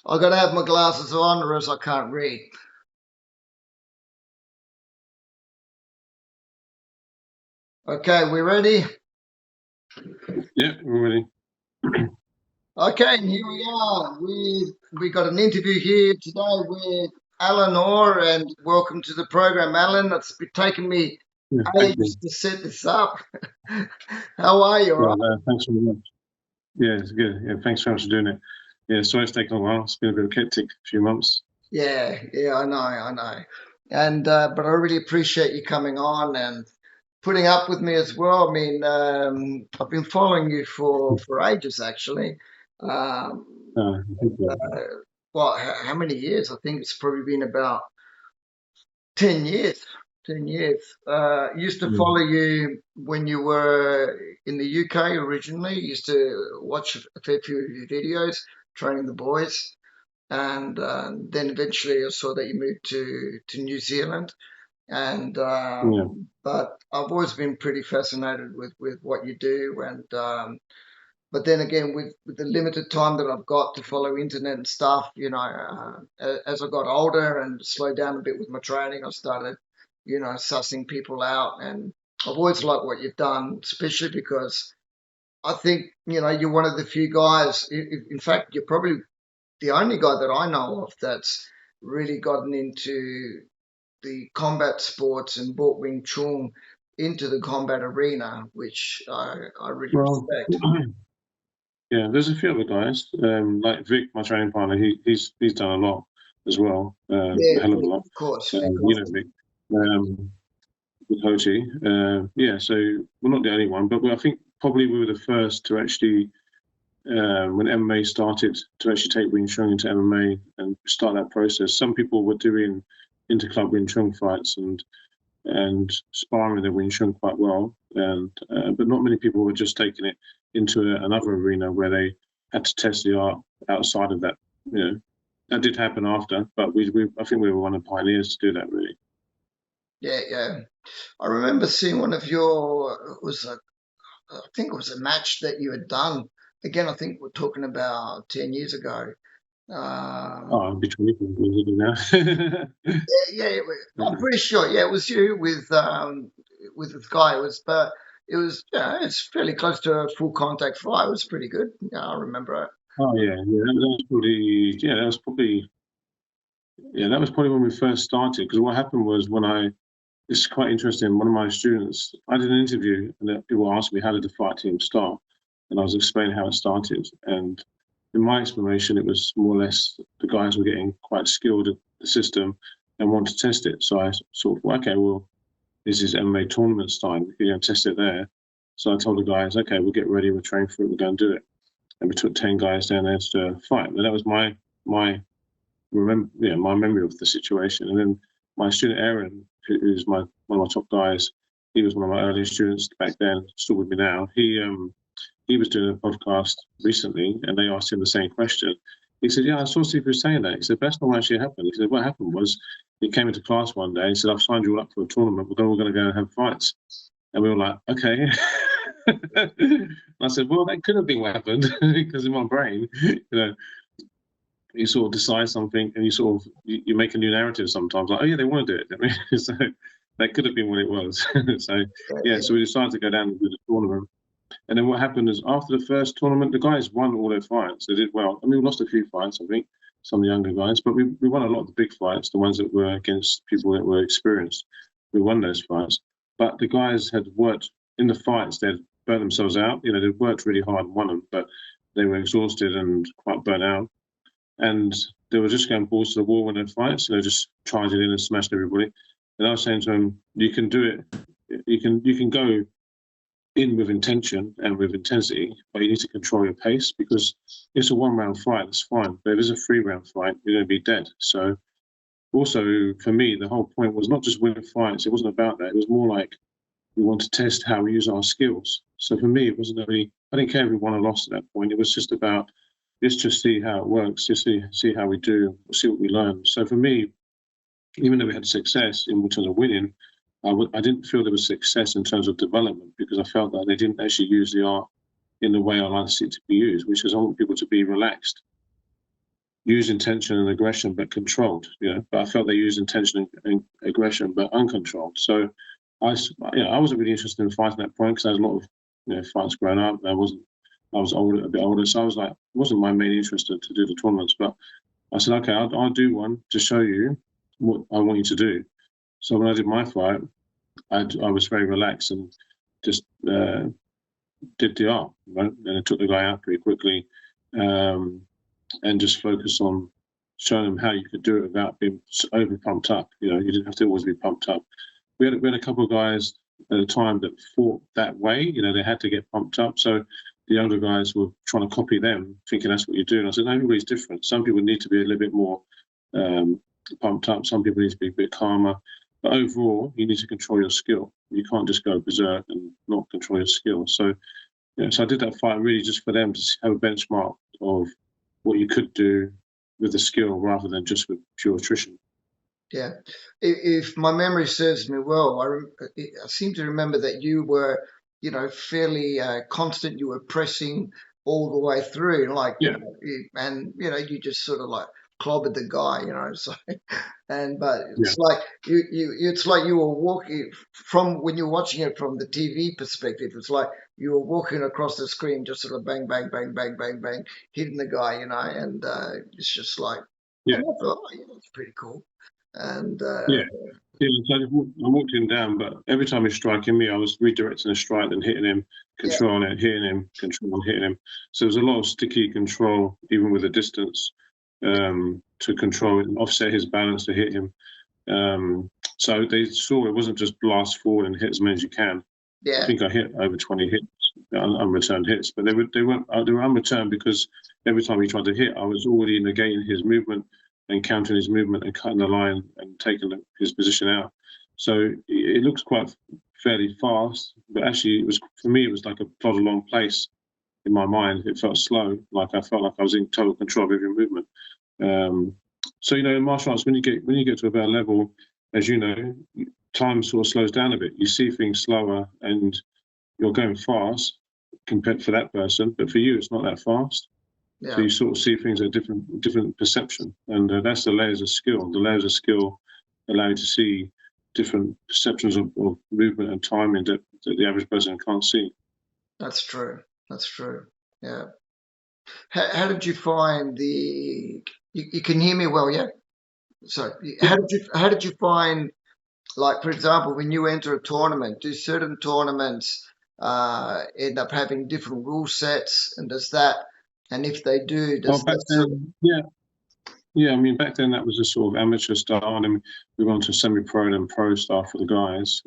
I've got to have my glasses on or else I can't read. Okay, we ready? Yeah, we're ready. Okay, and here we are. We got an interview here today with Alan Orr, and welcome to the program, Alan. It's been taking me Yeah, thank you. ages to set this up. How are you? All Yeah, right? no, thanks very much. Yeah, it's good. Yeah, thanks very much for doing it. Yeah, sorry it's taken a while. It's been a bit of a hectic few months. Yeah, I know. And but I really appreciate you coming on and putting up with me as well. I mean, I've been following you for ages actually. Um, Thank you. well, how many years? I think it's probably been about 10 years. 10 years. Used to Yeah. follow you when you were in the UK originally. Used to watch a fair few of your videos, training the boys. And then eventually I saw that you moved to New Zealand. And Yeah. but I've always been pretty fascinated with what you do. And but then again, with the limited time that I've got to follow internet and stuff, as I got older and slowed down a bit with my training, I started, sussing people out. And I've always liked what you've done, especially because I think, you're one of the few guys, in fact, you're probably the only guy that I know of that's really gotten into the combat sports and brought Wing Chun into the combat arena, which I really Well, respect. yeah, there's a few other guys, like Vik, my training partner. He's done a lot as well, Yeah, a hell of a Vic, lot. of course, Vik You know Hothi. Vik, Vik Hothi. Yeah, so we're not the only one, but I think probably we were the first to actually when MMA started to actually take Wing Chun into MMA and start that process. Some people were doing interclub Wing Chun fights and sparring the Wing Chun quite well, and but not many people were just taking it into another arena where they had to test the art outside of that. You know, that did happen after, but we I think we were one of the pioneers to do that. Really. Yeah. I remember seeing one of your, I think it was a match that you had done. Again, I think we're talking about 10 years ago. Oh, Um, I'm between you now. I'm pretty sure. Yeah, it was you with this guy. It was, it's fairly close to a full contact fight. It was pretty good. Yeah, I remember it. Oh yeah, that was probably when we first started. Because what happened was it's quite interesting. One of my students, I did an interview, and people asked me how did the fight team start, and I was explaining how it started. And in my explanation, it was more or less the guys were getting quite skilled at the system and wanted to test it. So I sort of, okay, well, this is MMA tournaments time. You're going to test it there. So I told the guys, okay, we'll get ready, we'll train for it, we'll go and do it. And we took 10 guys down there to fight. And that was my my memory of the situation. And then my student Aaron, who's one of my top guys, he was one of my earliest students back then, still with me now. He was doing a podcast recently, and they asked him the same question. He said, "Yeah, I saw Steve saying that." He said, "That's not actually happened." He said, "What happened was he came into class one day and said, I've signed you all up for a tournament. We're all going to go and have fights." And we were like, "Okay." I said, "Well, that could have been what happened because in my brain, you sort of decide something and you make a new narrative sometimes, like, oh yeah, they want to do it." I mean, so that could have been what it was. So yeah, Yeah, so we decided to go down and do the tournament. And then what happened is after the first tournament, the guys won all their fights. They did well. I mean, we lost a few fights, I think, some of the younger guys, but we won a lot of the big fights, the ones that were against people that were experienced. We won those fights. But the guys had worked in the fights, they'd burnt themselves out. They'd worked really hard and won them, but they were exhausted and quite burnt out. And they were just going balls to the wall when they fights, just charging in and smashing everybody. And I was saying to them, you can do it. You can go in with intention and with intensity, but you need to control your pace because it's a 1 round fight. That's fine, but if it's a 3 round fight, you're going to be dead. So also for me, the whole point was not just winning fights. It wasn't about that. It was more like we want to test how we use our skills. So for me, it wasn't really. I didn't care if we won or lost at that point. It was just about let's just see how it works, just see how we do, see what we learn. So for me, even though we had success in terms of winning, I didn't feel there was success in terms of development because I felt that they didn't actually use the art in the way I like to see it to be used, which is I want people to be relaxed. use intention and aggression, but controlled. But I felt they used intention and aggression, but uncontrolled. So I wasn't really interested in fighting at that point because I had a lot of fights growing up. I was older, a bit older, so I was like, it wasn't my main interest to do the tournaments. But I said, okay, I'll do one to show you what I want you to do. So when I did my fight, I was very relaxed and just did the art, right? And I took the guy out pretty quickly, and just focused on showing them how you could do it without being over pumped up. You didn't have to always be pumped up. We had a couple of guys at the time that fought that way. They had to get pumped up. So the younger guys were trying to copy them, thinking that's what you do. And I said, no, everybody's different. Some people need to be a little bit more pumped up. Some people need to be a bit calmer. But overall, you need to control your skill. You can't just go berserk and not control your skill. So, so I did that fight really just for them to have a benchmark of what you could do with the skill rather than just with pure attrition. Yeah. If my memory serves me well, I seem to remember that you were, fairly constant. You were pressing all the way through, like, Yeah, and you just sort of like clobbered the guy, So, but yeah, it's like it's like you were walking from when you're watching it from the TV perspective. It's like you were walking across the screen, just sort of bang, bang, bang, bang, bang, bang, hitting the guy, and it's just like, yeah, and I thought, oh, yeah, that's pretty cool. And yeah. Yeah, so I walked him down, but every time he's striking me, I was redirecting a strike and hitting him, yeah, controlling it, hitting him, controlling, hitting him. So there's a lot of sticky control, even with the distance, to control it and offset his balance to hit him. So they saw it wasn't just blast forward and hit as many as you can. I yeah, think I hit over 20 hits, unreturned hits, but they were unreturned because every time he tried to hit, I was already negating his movement and countering his movement and cutting the line and taking his position out. So it looks quite fairly fast, but actually it was, for me, it was like a plod along pace in my mind. It felt slow, like I felt like I was in total control of every movement. Um, so in martial arts, when you get to a better level, as you know, time sort of slows down a bit. You see things slower, and you're going fast compared for that person, but for you, it's not that fast. So yeah. you sort of see things at different perception, and that's the layers of skill. The layers of skill allow you to see different perceptions of movement and timing that the average person can't see. That's true. That's true. Yeah. How did you find the? You can hear me well, yeah. So Yeah. how did you find, like, for example, when you enter a tournament, do certain tournaments end up having different rule sets, and does that, and if they do, Oh, does back that sort of, then, yeah, yeah. I mean, back then that was a sort of amateur style, and then we went to semi-pro and pro style for the guys.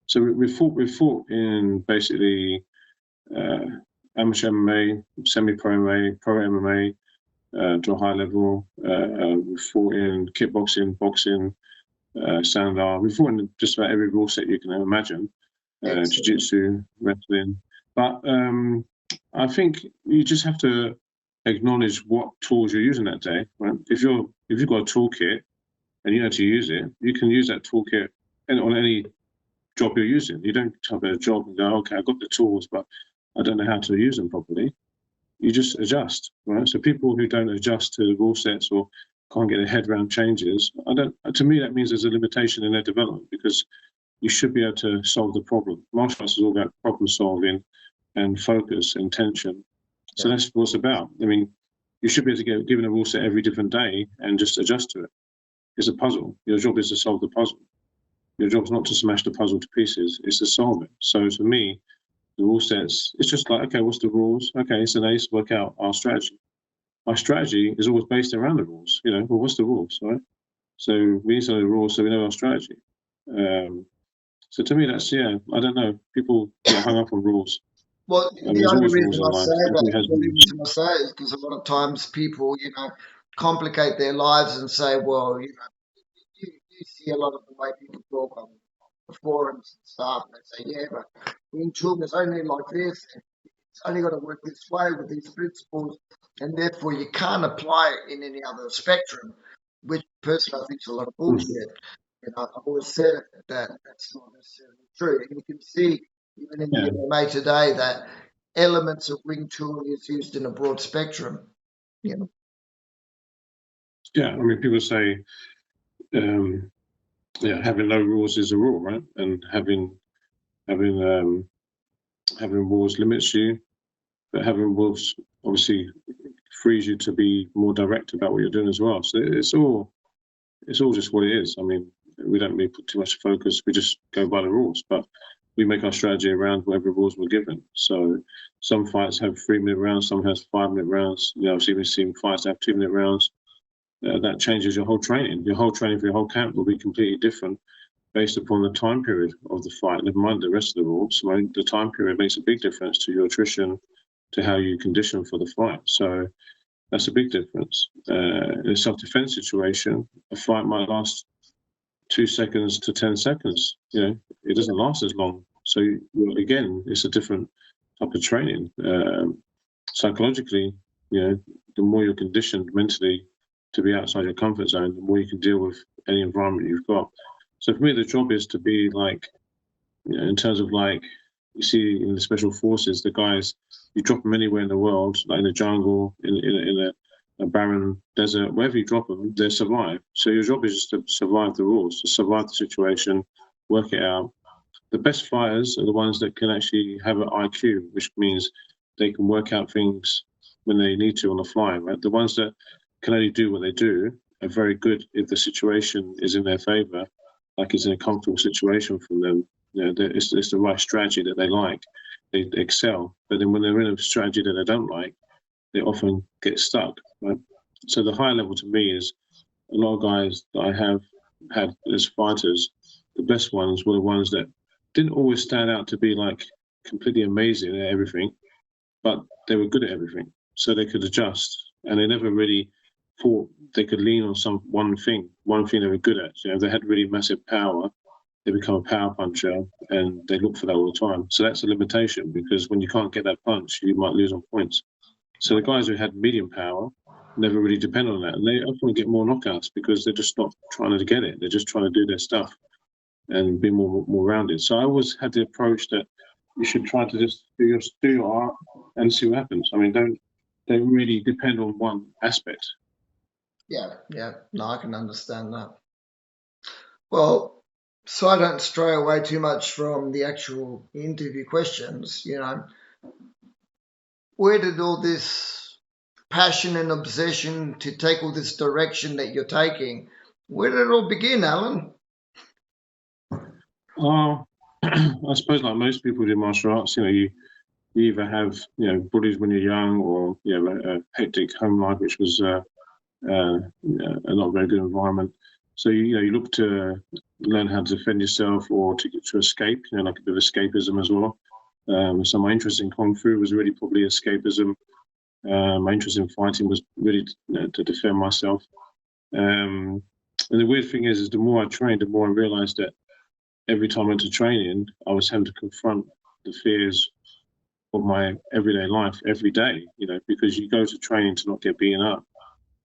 So we fought in basically uh, amateur MMA, semi-pro MMA, pro MMA, to a high level. We fought in kickboxing, boxing, sandal. We fought in just about every rule set you can imagine. excellent? Jiu-jitsu, wrestling. But I think you just have to acknowledge what tools you're using that day. Right? If you've got a toolkit and you know to use it, you can use that toolkit on any job you're using. You don't have a job and go, okay, I've got the tools, but I don't know how to use them properly. You just adjust, right? So people who don't adjust to rule sets or can't get their head around changes, I don't. To me, that means there's a limitation in their development because you should be able to solve the problem. Martial arts is all about problem solving and focus, intention. So Yeah, that's what it's about. I mean, you should be able to get given a rule set every different day and just adjust to it. It's a puzzle. Your job is to solve the puzzle. Your job is not to smash the puzzle to pieces. It's to solve it. So for me, the rule sets, it's just like, okay, what's the rules? Okay, it's an ace, work out our strategy. My strategy is always based around the rules. Well, what's the rules, right? So we need to know the rules so we know our strategy. Um, so to me, that's, yeah, I don't know. People get hung up on rules. well, I mean, the there's only always reason rules in I life. say that, Everything has the only rules. reason I say it is because a lot of times people, complicate their lives and say, well, you see a lot of the way people talk on the forums and stuff, and they say, yeah, but Wing Chun is only like this, and it's only got to work this way with these principles, and therefore you can't apply it in any other spectrum, which personally I think is a lot of Mm. bullshit. I've always said that that's not necessarily true. And you can see, even in the Yeah. MMA today, that elements of Wing Chun is used in a broad spectrum. You know? Yeah, I mean, people say, yeah, having no rules is a rule, right? And having having rules limits you, but having rules obviously frees you to be more direct about what you're doing as well. So it's all just what it is. I mean, we don't really put too much focus. We just go by the rules, but we make our strategy around whatever rules we're given. So some fights have 3-minute rounds, some has 5-minute rounds. You know, I've even seen fights that have 2-minute rounds. That changes your whole training. Your whole training for your whole camp will be completely different based upon the time period of the fight. Never mind the rest of the rules. So the time period makes a big difference to your attrition, to how you condition for the fight. So that's a big difference. In a self-defense situation, a fight might last 2 seconds to 10 seconds. You know, it doesn't last as long. So again, it's a different type of training. Psychologically, you know, the more you're conditioned mentally to be outside your comfort zone, the more you can deal with any environment you've got. So for me, the job is to be like, you know, in terms of like, you see in the special forces, the guys, you drop them anywhere in the world, like in the jungle, in a barren desert, wherever you drop them, they survive. So your job is just to survive the rules, to survive the situation, work it out. The best fighters are the ones that can actually have an IQ, which means they can work out things when they need to on the fly, right? The ones that can only do what they do are very good if the situation is in their favor, like it's in a comfortable situation for them. You know, it's the right strategy that they like. They excel. But then when they're in a strategy that they don't like, they often get stuck, right? So the higher level to me is a lot of guys that I have had as fighters, the best ones were the ones that didn't always stand out to be like completely amazing at everything, but they were good at everything. So they could adjust and they never really thought they could lean on one thing they were good at. You know, if they had really massive power, they become a power puncher and they look for that all the time. So that's a limitation because when you can't get that punch, you might lose on points. So the guys who had medium power never really depend on that. And they often get more knockouts because they're just not trying to get it. They're just trying to do their stuff and be more rounded. So I always had the approach that you should try to just do your art and see what happens. I mean, don't really depend on one aspect. Yeah, yeah. No, I can understand that. Well, so I don't stray away too much from the actual interview questions, you know, where did all this passion and obsession to take all this direction that you're taking, where did it all begin, Alan? I suppose like most people do martial arts, you know, you either have, you know, bullies when you're young or, you know, a hectic home life, which was a not very good environment. So you look to learn how to defend yourself or to escape, you know, like a bit of escapism as well. So my interest in kung fu was really probably escapism. My interest in fighting was really to defend myself. And the weird thing is the more I trained, the more I realized that every time I went to training, I was having to confront the fears of my everyday life every day, you know, because you go to training to not get beaten up,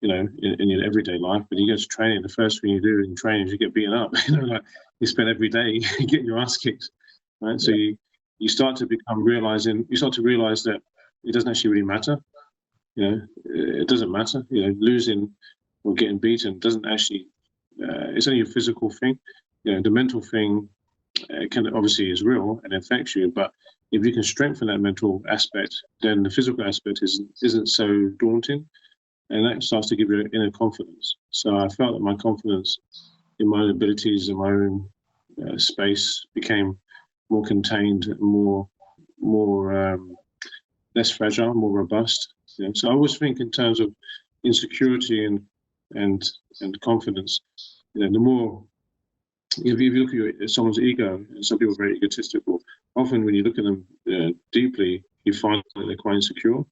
you know, in your everyday life. But you go to training, the first thing you do in training is you get beaten up. You know, like you spend every day getting your ass kicked, right? So you start to realize that it doesn't actually really matter. You know, it doesn't matter. You know, losing or getting beaten doesn't actually. It's only a physical thing. You know, the mental thing can obviously is real and affects you, but if you can strengthen that mental aspect, then the physical aspect isn't so daunting, and that starts to give you inner confidence. So I felt that my confidence in my own abilities and my own space became more contained, more less fragile, more robust. You know? So I always think in terms of insecurity and confidence. You know, the more if you look at someone's ego, some people are very egotistical. Often, when you look at them deeply, you find that they're quite insecure.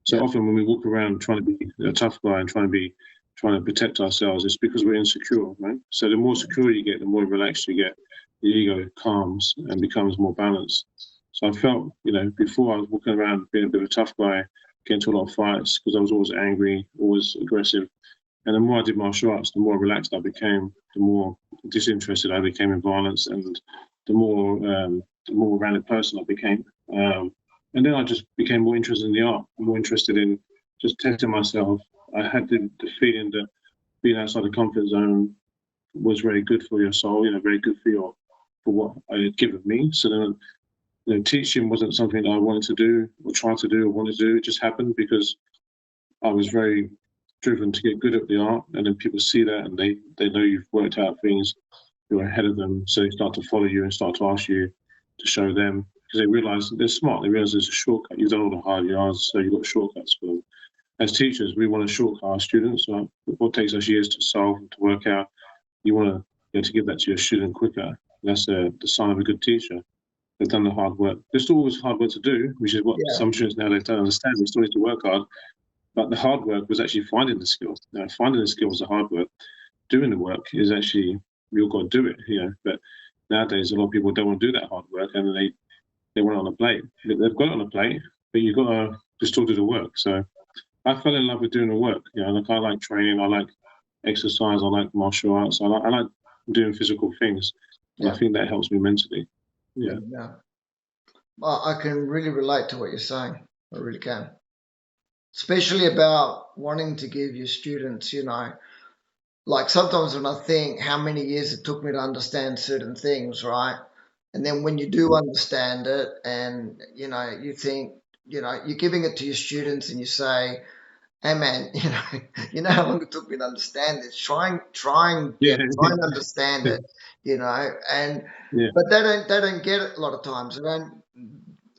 So often, when we walk around trying to be a tough guy and trying to protect ourselves, it's because we're insecure, right? So the more secure you get, the more relaxed you get. The ego calms and becomes more balanced. So I felt, you know, before I was walking around being a bit of a tough guy, getting into a lot of fights because I was always angry, always aggressive. And the more I did martial arts, the more relaxed I became, the more disinterested I became in violence, and the more rounded person I became. And then I just became more interested in the art, more interested in just testing myself. I had the feeling that being outside the comfort zone was very good for your soul, very good for what it had given me. So then, teaching wasn't something that I wanted to do or try to do or wanted to do. It just happened because I was very driven to get good at the art, and then people see that and they know you've worked out things, you're ahead of them, so they start to follow you and start to ask you to show them because they realize they're smart. They realize there's a shortcut. You've done all the hard yards, so you've got shortcuts for them. As teachers, we want to shortcut our students. Right? What takes us years to solve and to work out, you want to give that to your student quicker. That's the sign of a good teacher. They've done the hard work. There's still always hard work to do, which is what Yeah, some students nowadays don't understand. They still need to work hard, but the hard work was actually finding the skill. Finding the skill was the hard work. Doing the work is actually you've got to do it. But nowadays, a lot of people don't want to do that hard work, and they want it on a plate. They've got it on a plate, but you've got to still do the work. So I fell in love with doing the work. Like I like training, I like exercise, I like martial arts, I like doing physical things, and yeah, I think that helps me mentally. Yeah, yeah. I can really relate to what you're saying. I really can. Especially about wanting to give your students, like sometimes when I think how many years it took me to understand certain things, right? And then when you do understand it and, you think, you're giving it to your students and you say, hey man, you know how long it took me to understand this. yeah, Try and understand it, and yeah, but they don't get it a lot of times. They don't,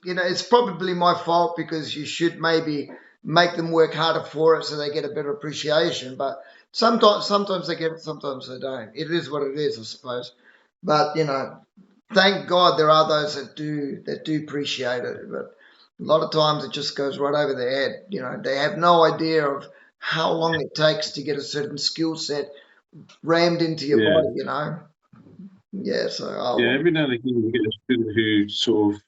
it's probably my fault because you should maybe make them work harder for it so they get a better appreciation. But sometimes they get it, sometimes they don't. It is what it is, I suppose. But thank God there are those that do appreciate it. But a lot of times it just goes right over their head. They have no idea of how long it takes to get a certain skill set rammed into your yeah. body. Yeah, so Yeah, every now and again you get a student who sort of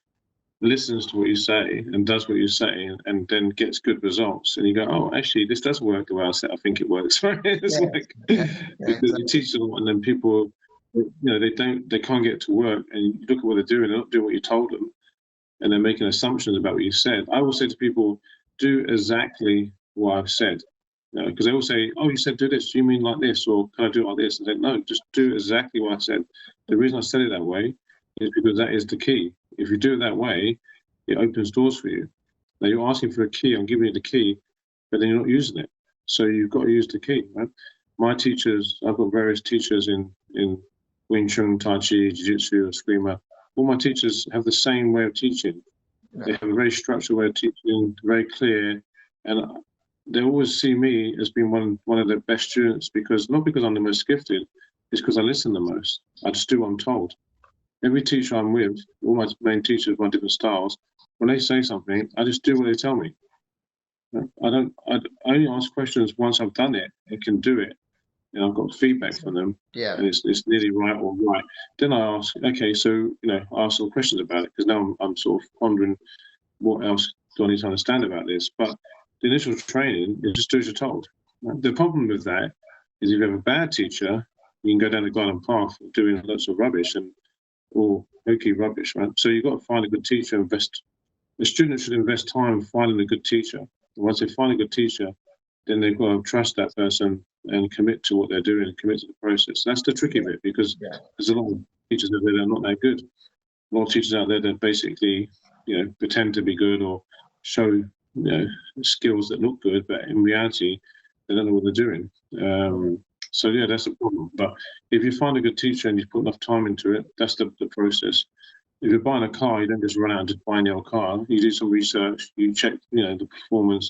listens to what you say and does what you say and then gets good results. And you go, oh, actually, this does work the way I said I think it works. Right? It's yeah, like yeah, yeah, because you exactly. teach them and then people, they can't get to work and you look at what they're doing, they're not doing what you told them and they're making assumptions about what you said. I will say to people, do exactly what I've said. Because they all say, oh, you said do this. Do you mean like this? Or can I do it like this? And I say, no, just do exactly what I said. The reason I said it that way is because that is the key. If you do it that way, it opens doors for you. Now you're asking for a key, I'm giving you the key, but then you're not using it. So you've got to use the key, right? My teachers, I've got various teachers in Wing Chun, Tai Chi, Jiu Jitsu, Eskrima. All my teachers have the same way of teaching. They Yeah, have a very structured way of teaching, very clear, and they always see me as being one of their best students because not because I'm the most gifted, it's because I listen the most. I just do what I'm told. Every teacher I'm with, all my main teachers, my different styles, when they say something, I just do what they tell me. I don't. I only ask questions once I've done it and can do it, and I've got feedback from them, yeah, and it's nearly right or right. Then I ask, okay, so I ask some questions about it because now I'm sort of pondering what else do I need to understand about this. But the initial training is just do as you're told. The problem with that is if you have a bad teacher, you can go down the garden path doing lots of rubbish and or hokey rubbish, right? So you've got to find a good teacher. Invest. The student should invest time finding a good teacher. Once they find a good teacher, then they've got to trust that person and commit to what they're doing and commit to the process. That's the tricky yeah, bit because yeah, there's a lot of teachers out there that are not that good. A lot of teachers out there that basically, pretend to be good or show, skills that look good, but in reality, they don't know what they're doing. So yeah, that's the problem. But if you find a good teacher and you put enough time into it, that's the process. If you're buying a car, you don't just run out and just buy any old car. You do some research, you check, the performance,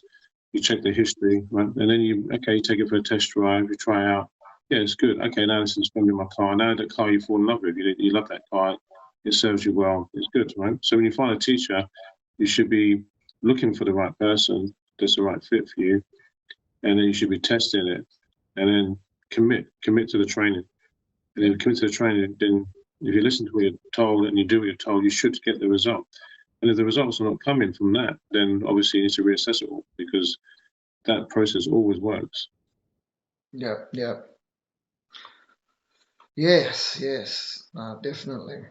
you check the history, right? And then you take it for a test drive, you try out. Yeah, it's good. Okay, now this is spending my car. Now that car you fall in love with, you love that car, it serves you well, it's good, right? So when you find a teacher, you should be looking for the right person that's the right fit for you, and then you should be testing it, and then commit to the training. And if you commit to the training, then if you listen to what you're told and you do what you're told, you should get the result. And if the results are not coming from that, then obviously you need to reassess it all because that process always works. yeah, yeah. Yes, yes, definitely.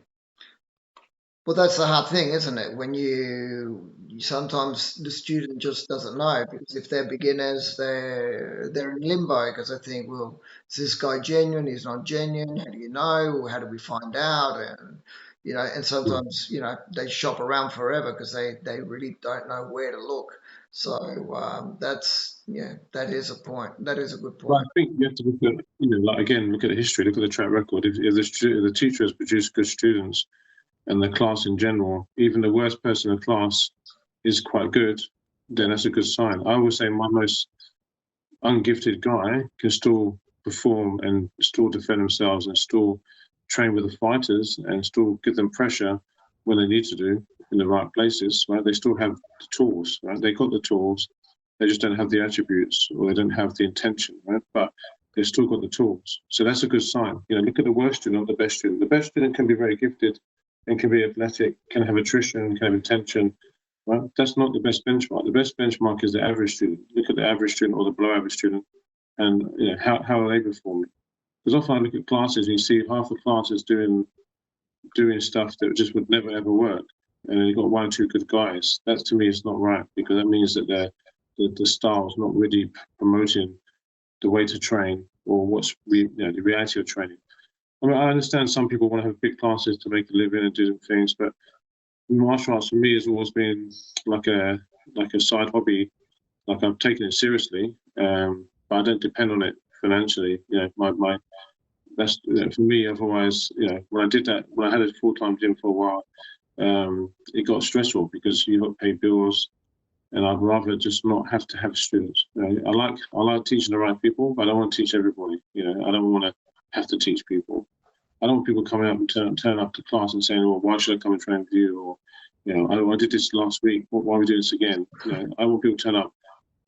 Well, that's the hard thing, isn't it? When you sometimes the student just doesn't know because if they're beginners, they're in limbo because they think, well, is this guy genuine? He's not genuine. How do you know? How do we find out? And and Yeah. sometimes they shop around forever because they really don't know where to look. So that is a point. That is a good But I point. think you have to look at, like again, look at the history, look at the track record. If the teacher has produced good students and the class in general, even the worst person in the class is quite good, then that's a good sign. I always say my most ungifted guy can still perform and still defend themselves and still train with the fighters and still give them pressure when they need to do in the right places, right? They still have the tools, right? They got the tools, they just don't have the attributes or they don't have the intention, right? But they've still got the tools. So that's a good sign. Look at the worst student, not the best student. The best student can be very gifted and can be athletic, can have attrition, can have intention, right? That's not the best benchmark. The best benchmark is the average student. Look at the average student or the below average student, and how are they performing? Because often I look at classes and you see half the classes doing stuff that just would never ever work, and then you've got one or two good guys. That to me is not right because that means that the style is not really promoting the way to train or the reality of training. I mean, I understand some people want to have big classes to make a living and do different things, but martial arts for me has always been like a side hobby. Like I've taken it seriously, but I don't depend on it financially. My that's for me. Otherwise, when I did that, when I had a full time gym for a while, it got stressful because you got to pay bills, and I'd rather just not have to have students. I like teaching the right people, but I don't want to teach everybody. I don't want to have to teach people. I don't want people coming up and turn up to class and saying, "Well, why should I come and train with you?" Or, I did this last week. Why are we doing this again? I want people to turn up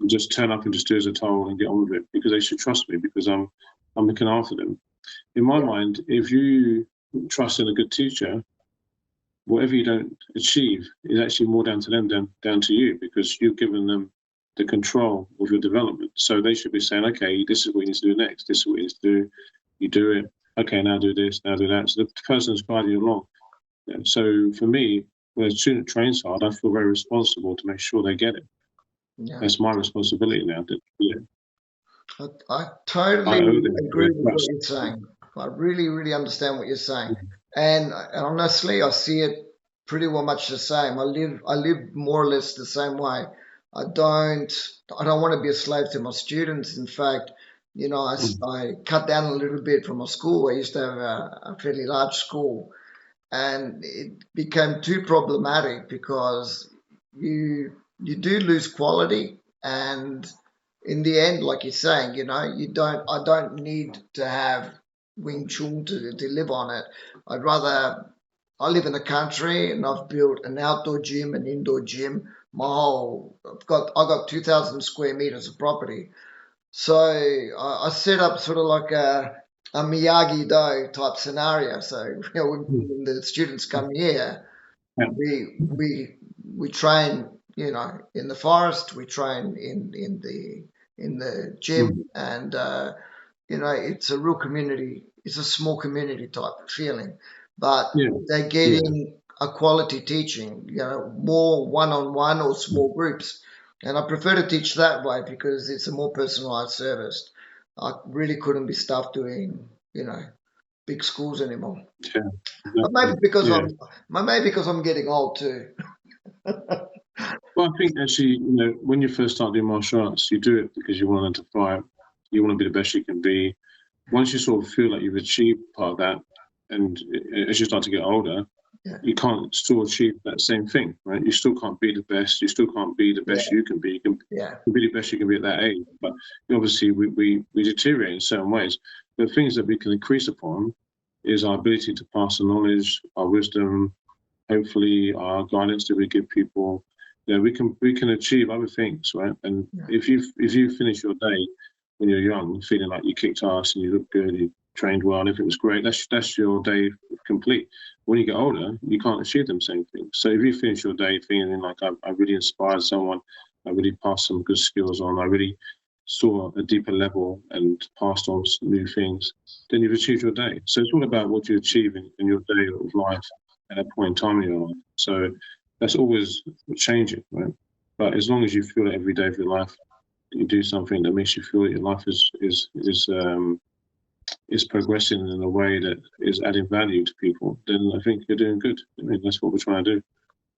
and just do as they're told and get on with it because they should trust me because I'm looking after them. In my mind, if you trust in a good teacher, whatever you don't achieve is actually more down to them than down to you because you've given them the control of your development. So they should be saying, "Okay, this is what you need to do next. This is what you need to do. You do it. Okay, now do this, now do that." So the person's guiding you along. So for me, when a student trains hard, I feel very responsible to make sure they get it. Yeah. That's my responsibility now. I I totally owe them agree their with what trust. you're saying. I really, really understand what you're saying, and honestly, I see it pretty well much the same. I live more or less the same way. I don't, I don't want to be a slave to my students. In fact, Mm. I cut down a little bit from my school. I used to have a fairly large school, and it became too problematic because you do lose quality, and in the end, like you're saying, you don't I don't need to have Wing Chun to live on it. I'd rather I live in the country and I've built an outdoor gym, an indoor gym. I got 2,000 square meters of property, so I set up sort of like a Miyagi Do type scenario. So Mm. when the students come here, Yeah. we train, in the forest. We train in the Mm. gym, and it's a real community. It's a small community type feeling, but Yeah. they're Yeah. getting a quality teaching. More one-on-one or Mm. small groups, and I prefer to teach that way because it's a more personalized service. I really couldn't be stuffed doing, big schools anymore. Yeah. But maybe Exactly. because Yeah. I'm getting old too. Well, I think actually, when you first start doing martial arts, you do it because you want to fight. You want to be the best you can be. Once you sort of feel like you've achieved part of that, and as you start to get older, Yeah, you can't still achieve that same thing, right? You still can't be the best. You still can't be the best yeah, you can be. You can yeah, be the best you can be at that age. But obviously, we deteriorate in certain ways. The things that we can increase upon is our ability to pass the knowledge, our wisdom, hopefully our guidance that we give people. We can achieve other things, right? And yeah, if you finish your day when you're young, feeling like you kicked ass and you look good, you trained well, and if it was great, that's your day complete. When you get older, you can't achieve them same things. So if you finish your day feeling like I really inspired someone, I really passed some good skills on, I really saw a deeper level and passed on new things, then you've achieved your day. So it's all about what you achieve in your day of life at a point in time in your life. So that's always changing, right? But as long as you feel it every day of your life, you do something that makes you feel that your life is progressing in a way that is adding value to people, then I think you're doing good. I mean, that's what we're trying to do.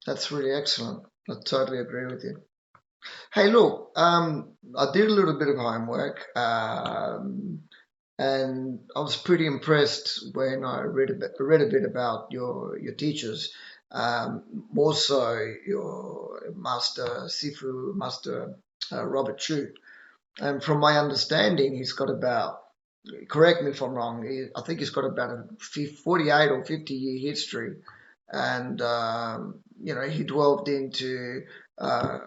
That's really excellent. I totally agree with you. Hey, look, I did a little bit of homework, and I was pretty impressed when I read a bit about your teachers, more so your master Sifu Master Robert Chu. And from my understanding, he's got about, correct me if I'm wrong, I think he's got about a 48 or 50-year history. And, he delved into uh,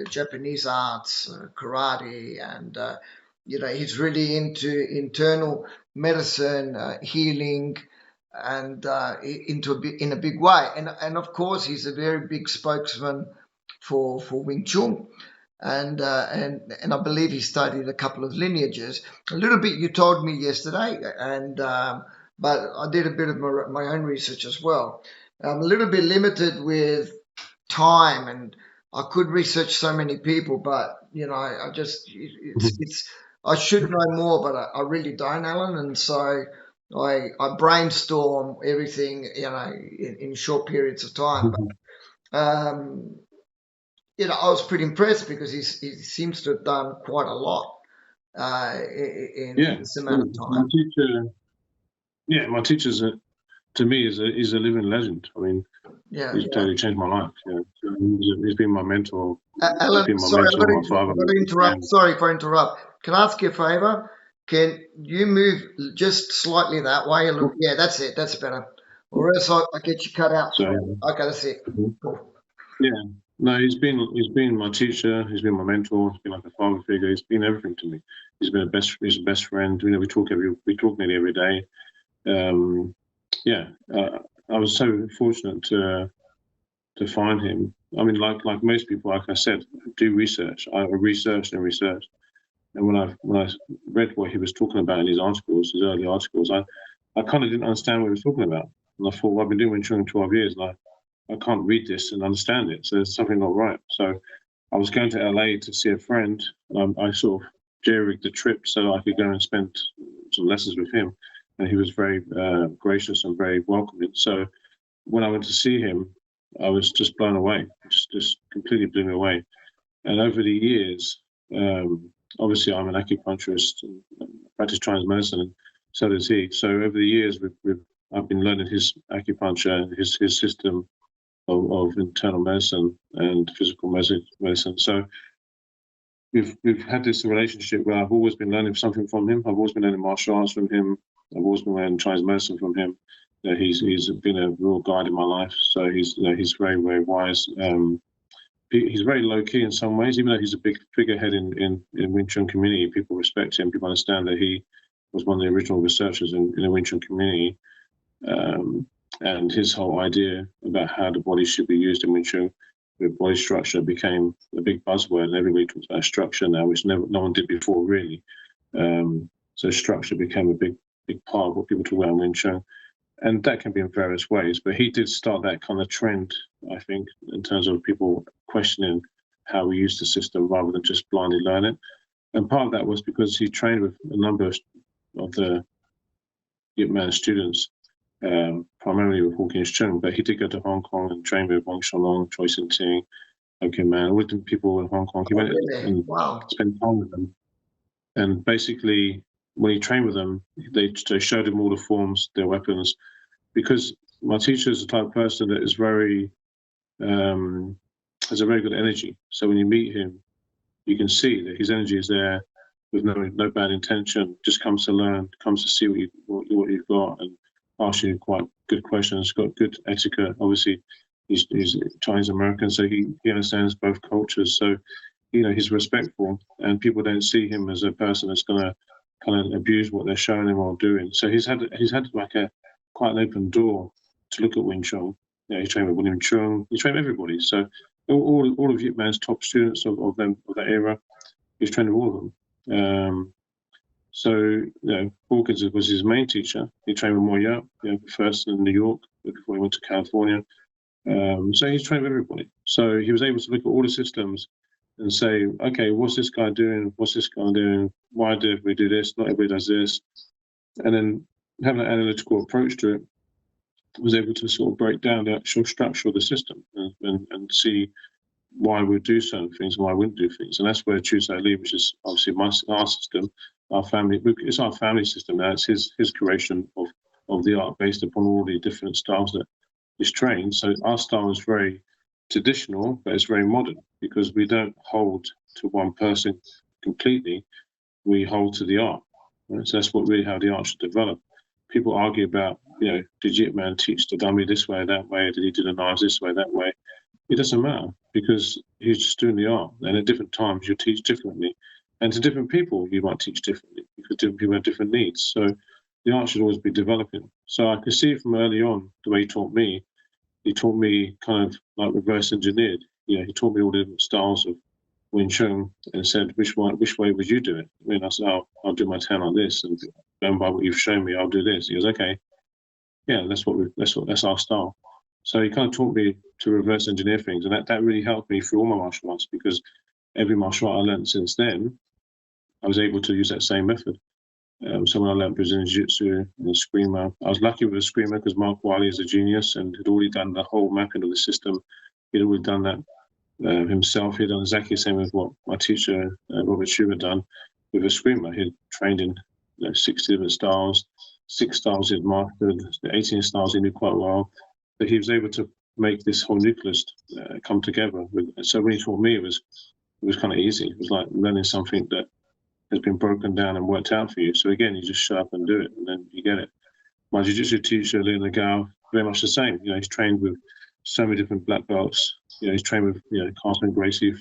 Japanese arts, karate, and, he's really into internal medicine, healing, and in a big way. And of course, he's a very big spokesman for Wing Chun, and I believe he studied a couple of lineages. A little bit you told me yesterday, and but I did a bit of my own research as well. I'm a little bit limited with time, and I could research so many people, but I just it's I should know more, but I really don't, Alan, and so. I brainstorm everything, in short periods of time. Um, I was pretty impressed because he seems to have done quite a lot in Yeah, this amount of well, my time. teacher, yeah, my teacher's to me is a living legend. I mean, Yeah, he's yeah. totally changed my life. Yeah, so he's been my mentor. He's Alan, been my sorry, mentor, my father, I've got my to best interrupt. friend. Sorry for interrupt. Can I ask you a favor? Can you move just slightly that way a little? Yeah, that's it. That's better. Or else I get you cut out. So Okay, that's it. mhm. Cool. Yeah, no, he's been my teacher. He's been my mentor. He's been like a father figure. He's been everything to me. He's a best friend. We talk nearly every day. Um, yeah, I was so fortunate to find him. I mean, like most people, like I said, do research. I researched and researched, and when I read what he was talking about in his articles, his early articles, I kind of didn't understand what he was talking about, and I thought, well, I've been doing Wing Chun 12 years, and I can't read this and understand it. So there's something not right. So I was going to LA to see a friend. I sort of jerry-rigged the trip so I could go and spend some lessons with him, and he was very gracious and very welcoming. So when I went to see him, I was just blown away. Just completely blew me away. And over the years, obviously I'm an acupuncturist and practice Chinese medicine, and so does he. So over the years, I've been learning his acupuncture, his system of internal medicine and physical medicine. So we've had this relationship where I've always been learning something from him. I've always been learning martial arts from him. I've always been learning Chinese medicine from him. He's been a real guide in my life. So he's very very wise. He's very low key in some ways, even though he's a big figurehead in Wing Chun community. People respect him. People understand that he was one of the original researchers in the Wing Chun community. Um, and his whole idea about how the body should be used in Wing Chun, the body structure became a big buzzword, and everybody talks about structure now, which no one did before, really. So structure became a big part of what people talk about in Wing Chun, and that can be in various ways. But he did start that kind of trend, I think, in terms of people questioning how we use the system rather than just blindly learn it. And part of that was because he trained with a number of the Yip Man students, primarily with Hawkins Chung, but he did go to Hong Kong and train with Wang Shalong, Choi Sin Ting, Okay Man, with the people in Hong Kong. He Oh, went really? and Wow. spent time with them. And basically, when he trained with them, they showed him all the forms, their weapons, because my teacher is the type of person that is um, has a very good energy. So when you meet him, you can see that his energy is there with no bad intention. Just comes to learn, comes to see what you've got, and asks you quite good questions. Got good etiquette. Obviously, he's Chinese American, so he understands both cultures. So he's respectful, and people don't see him as a person that's going to kind of abuse what they're showing him or doing. So he's had like a quite an open door to look at Wing Chun. Yeah, he's trained with William Chung. He's trained everybody. So all of Yip Man's top students of that era, he's trained with all of them. So Hawkins was his main teacher. He trained with Moya, first in New York, before he went to California. So he's trained with everybody. So he was able to look at all the systems and say, okay, what's this guy doing? What's this guy doing? Why do we do this? Not everybody does this. And then having an analytical approach to it, was able to sort of break down the actual structure of the system and see why we do certain things and why we wouldn't do things. And that's where Choose Our Lead, which is obviously our system, our family, it's our family system now. It's his creation of the art based upon all the different styles that he's trained. So our style is very traditional, but it's very modern because we don't hold to one person completely. We hold to the art. Right? So that's really how the art should develop. People argue about, did Yip Man teach the dummy this way, that way? Did he do the knives this way, that way? It doesn't matter because he's just doing the art. And at different times, you teach differently. And to different people, you might teach differently because different people have different needs. So the art should always be developing. So I could see from early on the way he taught me kind of like reverse engineered. He taught me all the different styles of Wing Chun and said, which way would you do it? I mean, I said, I'll do my 10 like this, and going by what you've shown me, I'll do this. He goes, okay, yeah, that's our style. So he kind of taught me to reverse engineer things, and that really helped me through all my martial arts because every martial art I learned since then, I was able to use that same method. So when I learned Brazilian Jiu-Jitsu and Screamer, I was lucky with a Screamer because Mark Wiley is a genius and had already done the whole mapping of the system. He'd already done that himself. He'd done exactly the same with what my teacher, Robert Schumer, done with a Screamer. He'd trained in 60 different styles, 6 styles he'd mastered, the 18 styles he knew quite well. But he was able to make this whole nucleus come together. So when he taught me, it was kind of easy. It was like learning something that has been broken down and worked out for you. So again, you just shut up and do it, and then you get it. My jiu-jitsu teacher, Leo Nagao, very much the same. He's trained with so many different black belts. He's trained with Carson Gracie.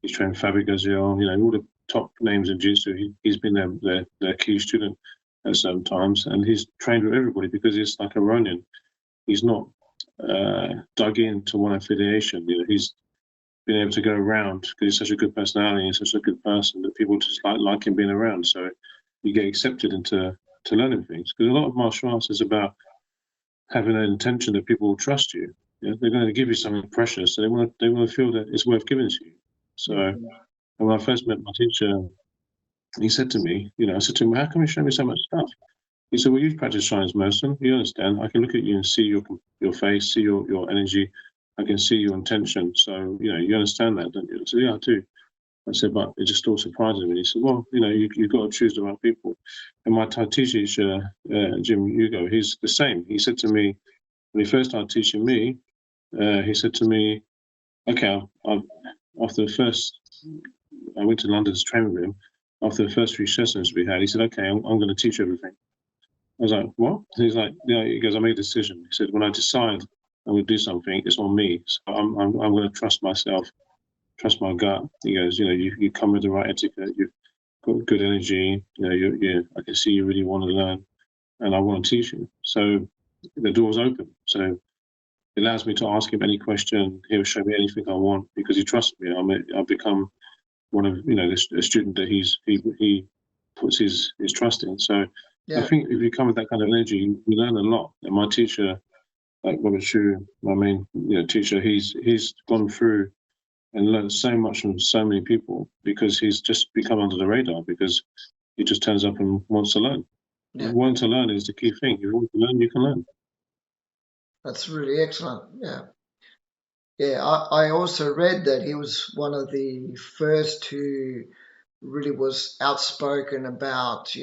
He's trained Fabi Gaziel. All the top names in jiu-jitsu. He's been their key student at certain times, and he's trained with everybody because he's like a Ronin. He's not dug into one affiliation. He's been able to go around because he's such a good personality and such a good person that people just like him being around. So you get accepted into learning things because a lot of martial arts is about having an intention that people will trust you. They're going to give you something precious, so they want to feel that it's worth giving to you. So and when I first met my teacher, he said to me, I said to him, how come you show me so much stuff? He said, well, you've practiced Chinese medicine. You understand. I can look at you and see your face, see your energy. I can see your intention. So, you understand that, don't you? I said, yeah, I do. I said, but it just still surprises me. He said, well, you've got to choose the right people. And my Thai teacher, Jim Hugo, he's the same. He said to me, when he first started teaching me, he said to me, okay, after the first, I went to London to train with him. After the first 3 sessions we had, he said, okay, I'm going to teach everything. I was like, what? He's like, he goes, I made a decision. He said, when I decide I'm going to do something, it's on me. So I'm going to trust myself, trust my gut. He goes, you come with the right etiquette. You've got good energy. I can see you really want to learn, and I want to teach you. So the door's open. So it allows me to ask him any question. He'll show me anything I want because he trusts me. I've become one of a student that he puts his trust in. So I think if you come with that kind of energy, you learn a lot. And my teacher, like Robert Shu, my main teacher, he's gone through and learned so much from so many people because he's just become under the radar because he just turns up and wants to learn. Yeah. Wanting to learn is the key thing. If you want to learn, you can learn. That's really excellent. Yeah. Yeah, I also read that he was one of the first who really was outspoken about,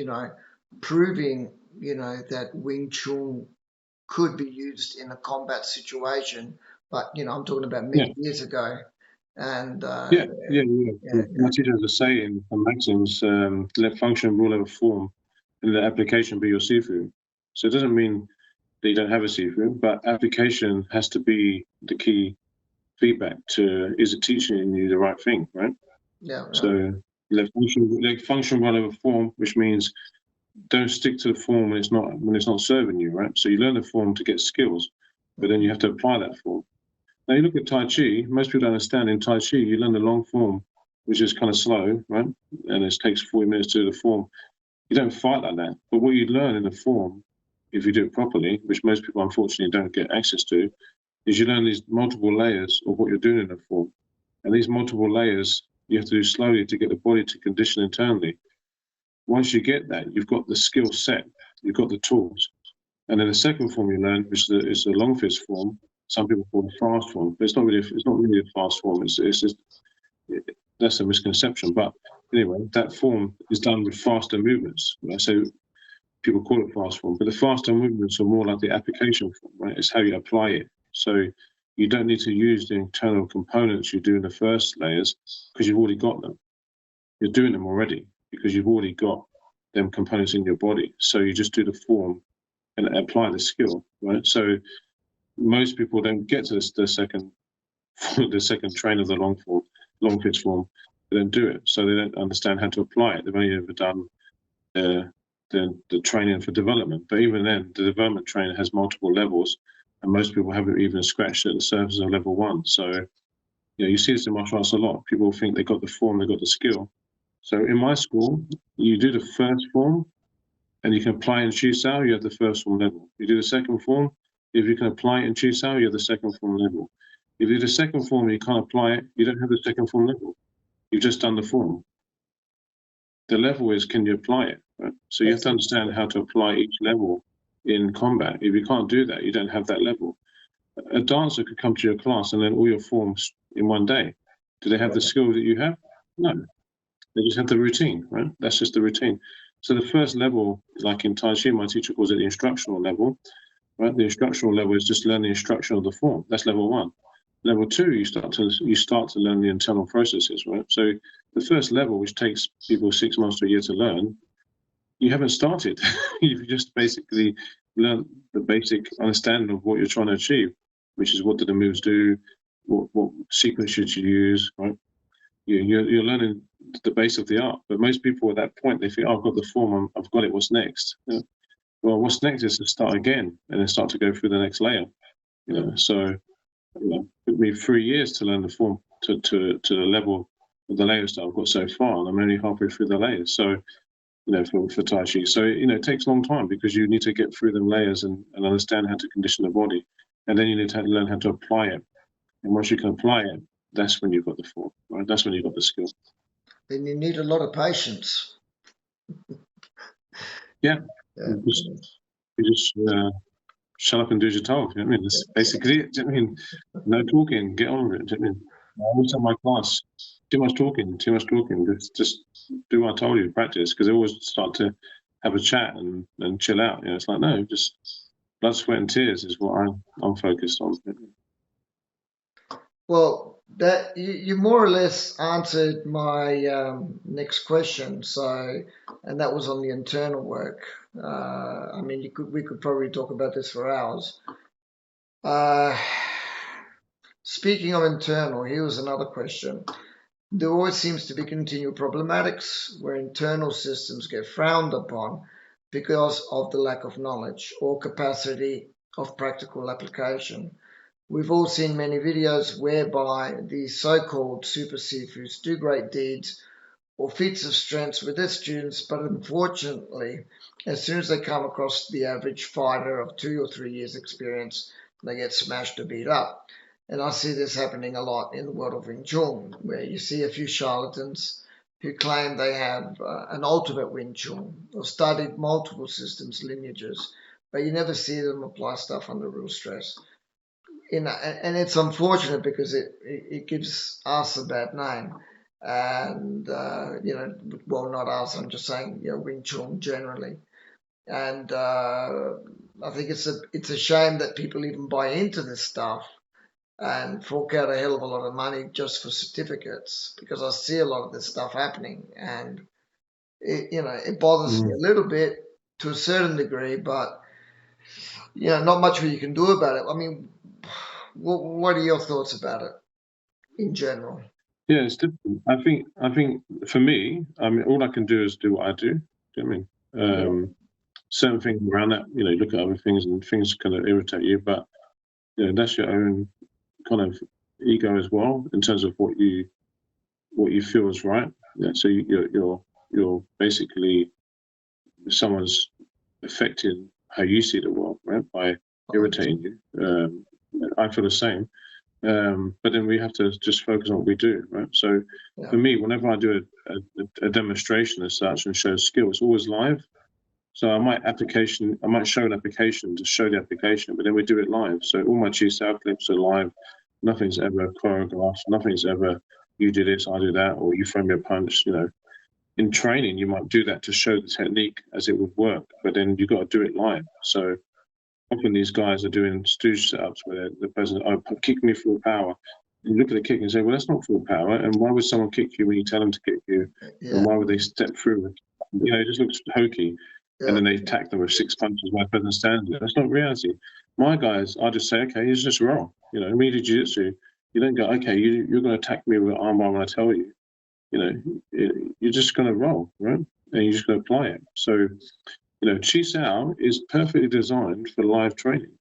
proving, that Wing Chun could be used in a combat situation. But, I'm talking about many years ago. And My teacher has a saying, a maxims, let function rule over form and let application be your sifu. So it doesn't mean that you don't have a sifu, but application has to be the key feedback to, is it teaching you the right thing, right? Yeah. So let function run over form, which means don't stick to the form when it's not serving you, right? So you learn the form to get skills, but then you have to apply that form. Now you look at Tai Chi, most people don't understand in Tai Chi, you learn the long form, which is kind of slow, right? And it takes 40 minutes to do the form. You don't fight like that. But what you learn in the form if you do it properly, which most people unfortunately don't get access to, is you learn these multiple layers of what you're doing in a form. And these multiple layers you have to do slowly to get the body to condition internally. Once you get that, you've got the skill set, you've got the tools. And then the second form you learn, which is the long fist form, some people call it fast form, but it's not really a fast form. It's just that's a misconception. But anyway, that form is done with faster movements. Right? So people call it fast form, but the faster movements are more like the application form, right? It's how you apply it. So you don't need to use the internal components you do in the first layers because you've already got them. You're doing them already because you've already got them components in your body. So you just do the form and apply the skill, right? So most people don't get to the second train of the long pitch form. They don't do it, so they don't understand how to apply it. They've only ever done the training for development. But even then, the development training has multiple levels, and most people haven't even scratched at the surface of level 1. So you see this in martial arts a lot. People think they got the form, they got the skill. So in my school, you do the first form, and you can apply in Chisao, you have the first form level. You do the second form, if you can apply it in Chisao, you have the second form level. If you do the second form and you can't apply it, you don't have the second form level. You've just done the form. The level is, can you apply it? Right? So you have to understand how to apply each level in combat. If you can't do that, you don't have that level. A dancer could come to your class and learn all your forms in one day. Do they have the skill that you have? No. They just have the routine, right? That's just the routine. So the first level, like in Tai Chi, my teacher calls it the instructional level, right? The instructional level is just learn the instruction of the form. That's level 1. Level 2, you start to learn the internal processes, right? So the first level, which takes people 6 months to a year to learn, you haven't started. You've just basically learned the basic understanding of what you're trying to achieve, which is what do the moves do, what sequence should you use, right? You're learning the base of the art. But most people at that point, they think, oh, I've got the form, I've got it, what's next? Well, what's next is to start again and then start to go through the next layer. So it took me 3 years to learn the form to the level of the layers that I've got so far, and I'm only halfway through the layers. So for Tai Chi, so it takes a long time because you need to get through them layers and understand how to condition the body, and then you need to learn how to apply it. And once you can apply it, that's when you've got the form, right? That's when you've got the skill. Then you need a lot of patience. Yeah. You just shut up and do as you're told. You know what I mean? That's basically it. Do you know what I mean? No talking, get on with it. Do you know what I mean? I always tell my class, too much talking. Just do what I told you, practice, because they always start to have a chat and chill out. It's like, no, just blood, sweat, and tears is what I'm focused on. Well, that you more or less answered my next question. So, and that was on the internal work. I mean, we could probably talk about this for hours. Speaking of internal, here was another question. There always seems to be continual problematics where internal systems get frowned upon because of the lack of knowledge or capacity of practical application. We've all seen many videos whereby these so-called super sifus do great deeds or feats of strength with their students, but unfortunately, as soon as they come across the average fighter of 2 or 3 years experience, they get smashed or beat up. And I see this happening a lot in the world of Wing Chun, where you see a few charlatans who claim they have an ultimate Wing Chun or studied multiple systems, lineages, but you never see them apply stuff under real stress. And it's unfortunate because it gives us a bad name. And, well, not us, I'm just saying, Wing Chun generally. And I think it's a shame that people even buy into this stuff and fork out a hell of a lot of money just for certificates, because I see a lot of this stuff happening, and it bothers me a little bit to a certain degree, but not much you can do about it. I mean, what are your thoughts about it in general? Yeah, it's different. I think for me, I mean, all I can do is do what I do. Do you know what I mean? Certain things around that, look at other things and things kind of irritate you, but that's your own kind of ego as well in terms of what you feel is right. Yeah, so you're basically, if someone's affected how you see the world, right? By irritating you. I feel the same. But then we have to just focus on what we do, right? So Yeah. for me, whenever I do a demonstration as such and show skill, it's always live. So I might show an application to show the application, but then we do it live. So all my chi sao clips are live. Nothing's ever choreographed. Nothing's ever you do this, I do that, or you throw me a punch. In training, you might do that to show the technique as it would work, but then you got to do it live. So often these guys are doing stooge setups where the person, kick me full power. And you look at the kick and say, well, that's not full power. And why would someone kick you when you tell them to kick you? Yeah. And why would they step through? It just looks hokey. Yeah. And then they attack them with 6 punches while the person stands there. That's not reality. My guys, I just say, okay, it's just roll. Immediate jiu-jitsu, you don't go, okay, you're going to attack me with an armbar when I tell you. You're just going to roll, right? And you're just going to apply it. So, Chi Sao is perfectly designed for live training.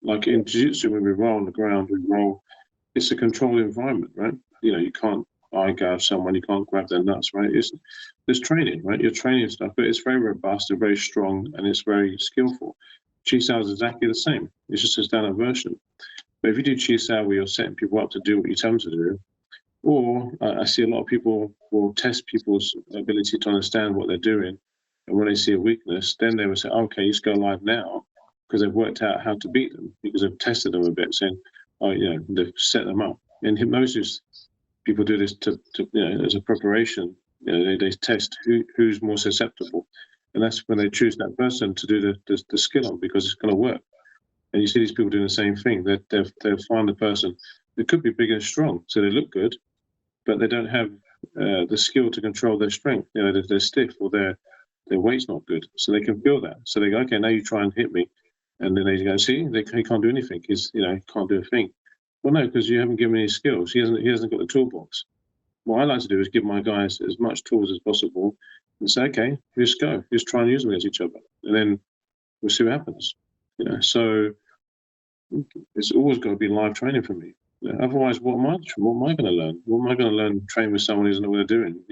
Like in jiu-jitsu, when we roll on the ground, we roll. It's a controlled environment, right? You can't eye gouge someone, you can't grab their nuts, right? There's training, right? You're training stuff, but it's very robust and very strong, and it's very skillful. Chi Sao is exactly the same. It's just a standard version. But if you do Chi Sao where you're setting people up to do what you tell them to do, or I see a lot of people will test people's ability to understand what they're doing, and when they see a weakness, then they will say, okay, let's go live now, because they've worked out how to beat them, because they've tested them a bit, saying, they've set them up. In hypnosis, people do this to as a preparation. They test who's more susceptible, and that's when they choose that person to do the skill on, because it's going to work. And you see these people doing the same thing. They'll find the person that could be big and strong, so they look good, but they don't have the skill to control their strength. They're stiff, or their weight's not good, so they can feel that. So they go, okay, now you try and hit me, and then they go, see, he can't do anything. He can't do a thing. Well, no, because you haven't given me any skills. He hasn't got the toolbox. What I like to do is give my guys as much tools as possible, and say, okay, just go, just try and use them against each other, and then we'll see what happens. So it's always got to be live training for me. Otherwise, what am I going to learn? What am I going to learn? Train with someone who doesn't know what they're doing.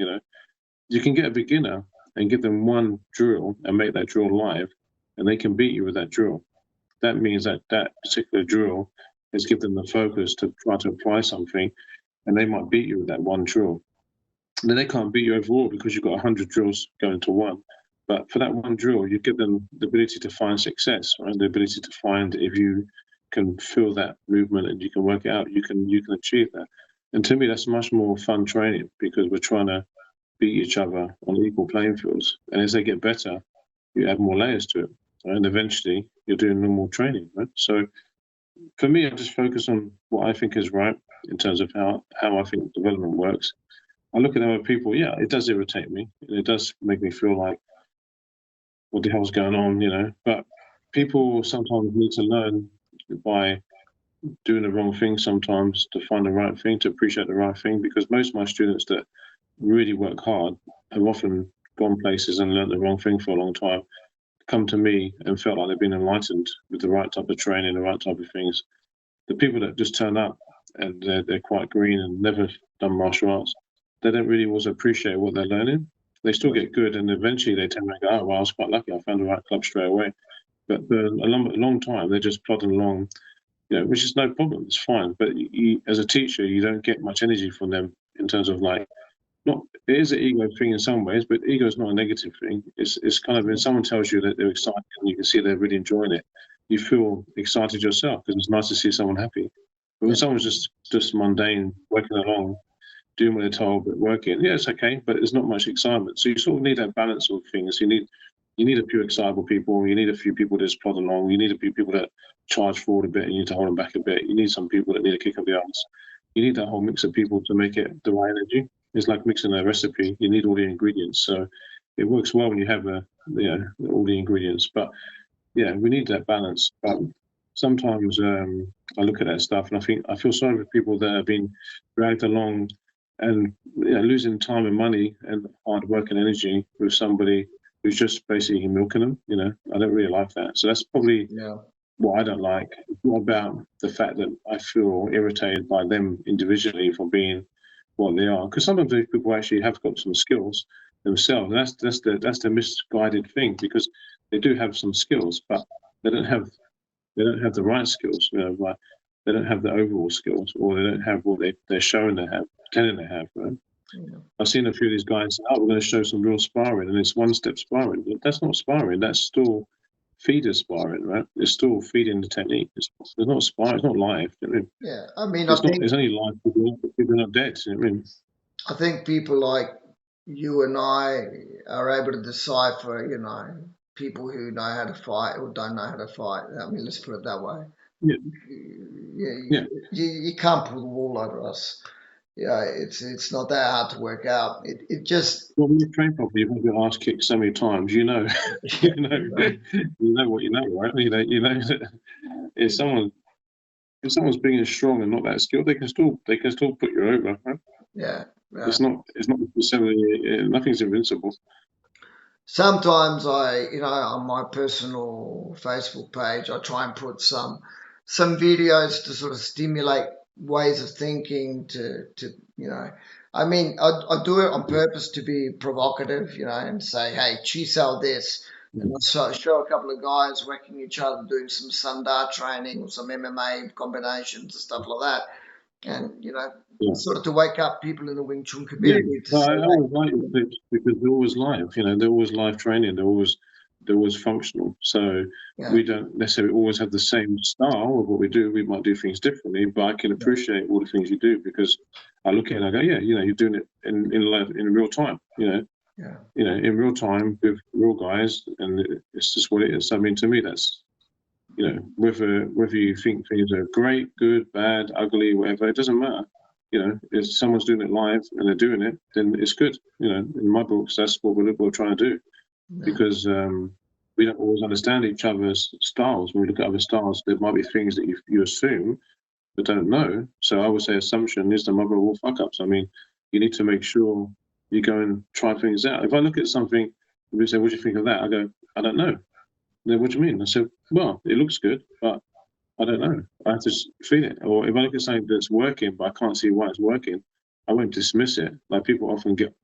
You can get a beginner and give them one drill and make that drill live, and they can beat you with that drill. That means that particular drill has given them the focus to try to apply something, and they might beat you with that one drill. And then they can't beat you overall because you've got 100 drills going to one. But for that one drill, you give them the ability to find success, right? The ability to find, if you can feel that movement and you can work it out, you can achieve that. And to me, that's much more fun training, because we're trying to beat each other on equal playing fields. And as they get better, you add more layers to it. Right? And eventually you're doing normal training, right? So for me, I just focus on what I think is right in terms of how I think development works. I look at other people, yeah, it does irritate me. And it does make me feel like, what the hell's going on, But people sometimes need to learn by doing the wrong thing sometimes to find the right thing, to appreciate the right thing, because most of my students that really work hard have often gone places and learned the wrong thing for a long time, come to me and felt like they've been enlightened with the right type of training, the right type of things. The people that just turn up and they're quite green and never done martial arts, they don't really also appreciate what they're learning. They still get good, and eventually they tend to go, oh, well, I was quite lucky, I found the right club straight away. But for a long time, they're just plodding along, which is no problem, it's fine. But as a teacher, you don't get much energy from them in terms of it is an ego thing in some ways, but ego is not a negative thing. It's kind of when someone tells you that they're excited and you can see they're really enjoying it, you feel excited yourself, because it's nice to see someone happy. But when someone's just mundane, working along, doing what they're told, but working, yeah, it's okay, but there's not much excitement. So you sort of need that balance of things. You need a few excitable people. You need a few people that just plod along. You need a few people that charge forward a bit, and you need to hold them back a bit. You need some people that need a kick up the arse. You need that whole mix of people to make it the right energy. It's like mixing a recipe. You need all the ingredients. So it works well when you have all the ingredients. But yeah, we need that balance. But sometimes I look at that stuff and I feel sorry for people that have been dragged along and losing time and money and hard work and energy with somebody who's just basically milking them. I don't really like that. So that's probably what I don't like. It's not about the fact that I feel irritated by them individually for being what they are, because sometimes these people actually have got some skills themselves. And that's the misguided thing, because they do have some skills, but they don't have the right skills. Like they don't have the overall skills, or they don't have what they're showing they have, pretending they have. Right? Yeah. I've seen a few of these guys say, "Oh, we're going to show some real sparring," and it's one-step sparring. But that's not sparring. That's still feeder sparring, right? It's still feeding the technique. It's not sparring. It's not live. You know what I mean? Yeah. I mean, It's not. It's only live if you're not dead. You know what I mean? I think people like you and I are able to decipher, people who know how to fight or don't know how to fight. I mean, let's put it that way. Yeah, Yeah, yeah. you can't pull the wool over us. Yeah, it's not that hard to work out. It just Well, when you train properly, you've had your ass kicked so many times. You know, yeah, you know what you know, right? You know that if someone's big and strong and not that skilled, they can still put you over. Right? yeah. It's not necessarily nothing's invincible. Sometimes on my personal Facebook page, I try and put some videos to sort of stimulate ways of thinking I mean, I do it on purpose to be provocative, and say, hey, Chisel this. And I show a couple of guys whacking each other, doing some Sundar training or some MMA combinations and stuff like that. And, Yeah. sort of to wake up people in the Wing Chun Yeah, community to but say, I always like the hey, clips because they're always live. They're always live training. They're always functional. So yeah, we don't necessarily always have the same style of what we do. We might do things differently, but I can appreciate all the things you do because I look at it and I go, yeah, you're doing it in real time. yeah, In real time with real guys, and it's just what it is. I mean, to me, that's whether you think things are great, good, bad, ugly, whatever, it doesn't matter. If someone's doing it live and they're doing it, then it's good. In my books, that's what we're trying to do yeah, because we don't always understand each other's styles. When we look at other styles, there might be things that you assume but don't know. So I would say assumption is the mother of all fuck ups. I mean, you need to make sure you go and try things out. If I look at something, and we say, "What do you think of that?" I go, "I don't know." Then what do you mean? I said, "Well, it looks good, but I don't know. I have to feel it." Or if I look at something that's working, but I can't see why it's working, I won't dismiss it. Like people often get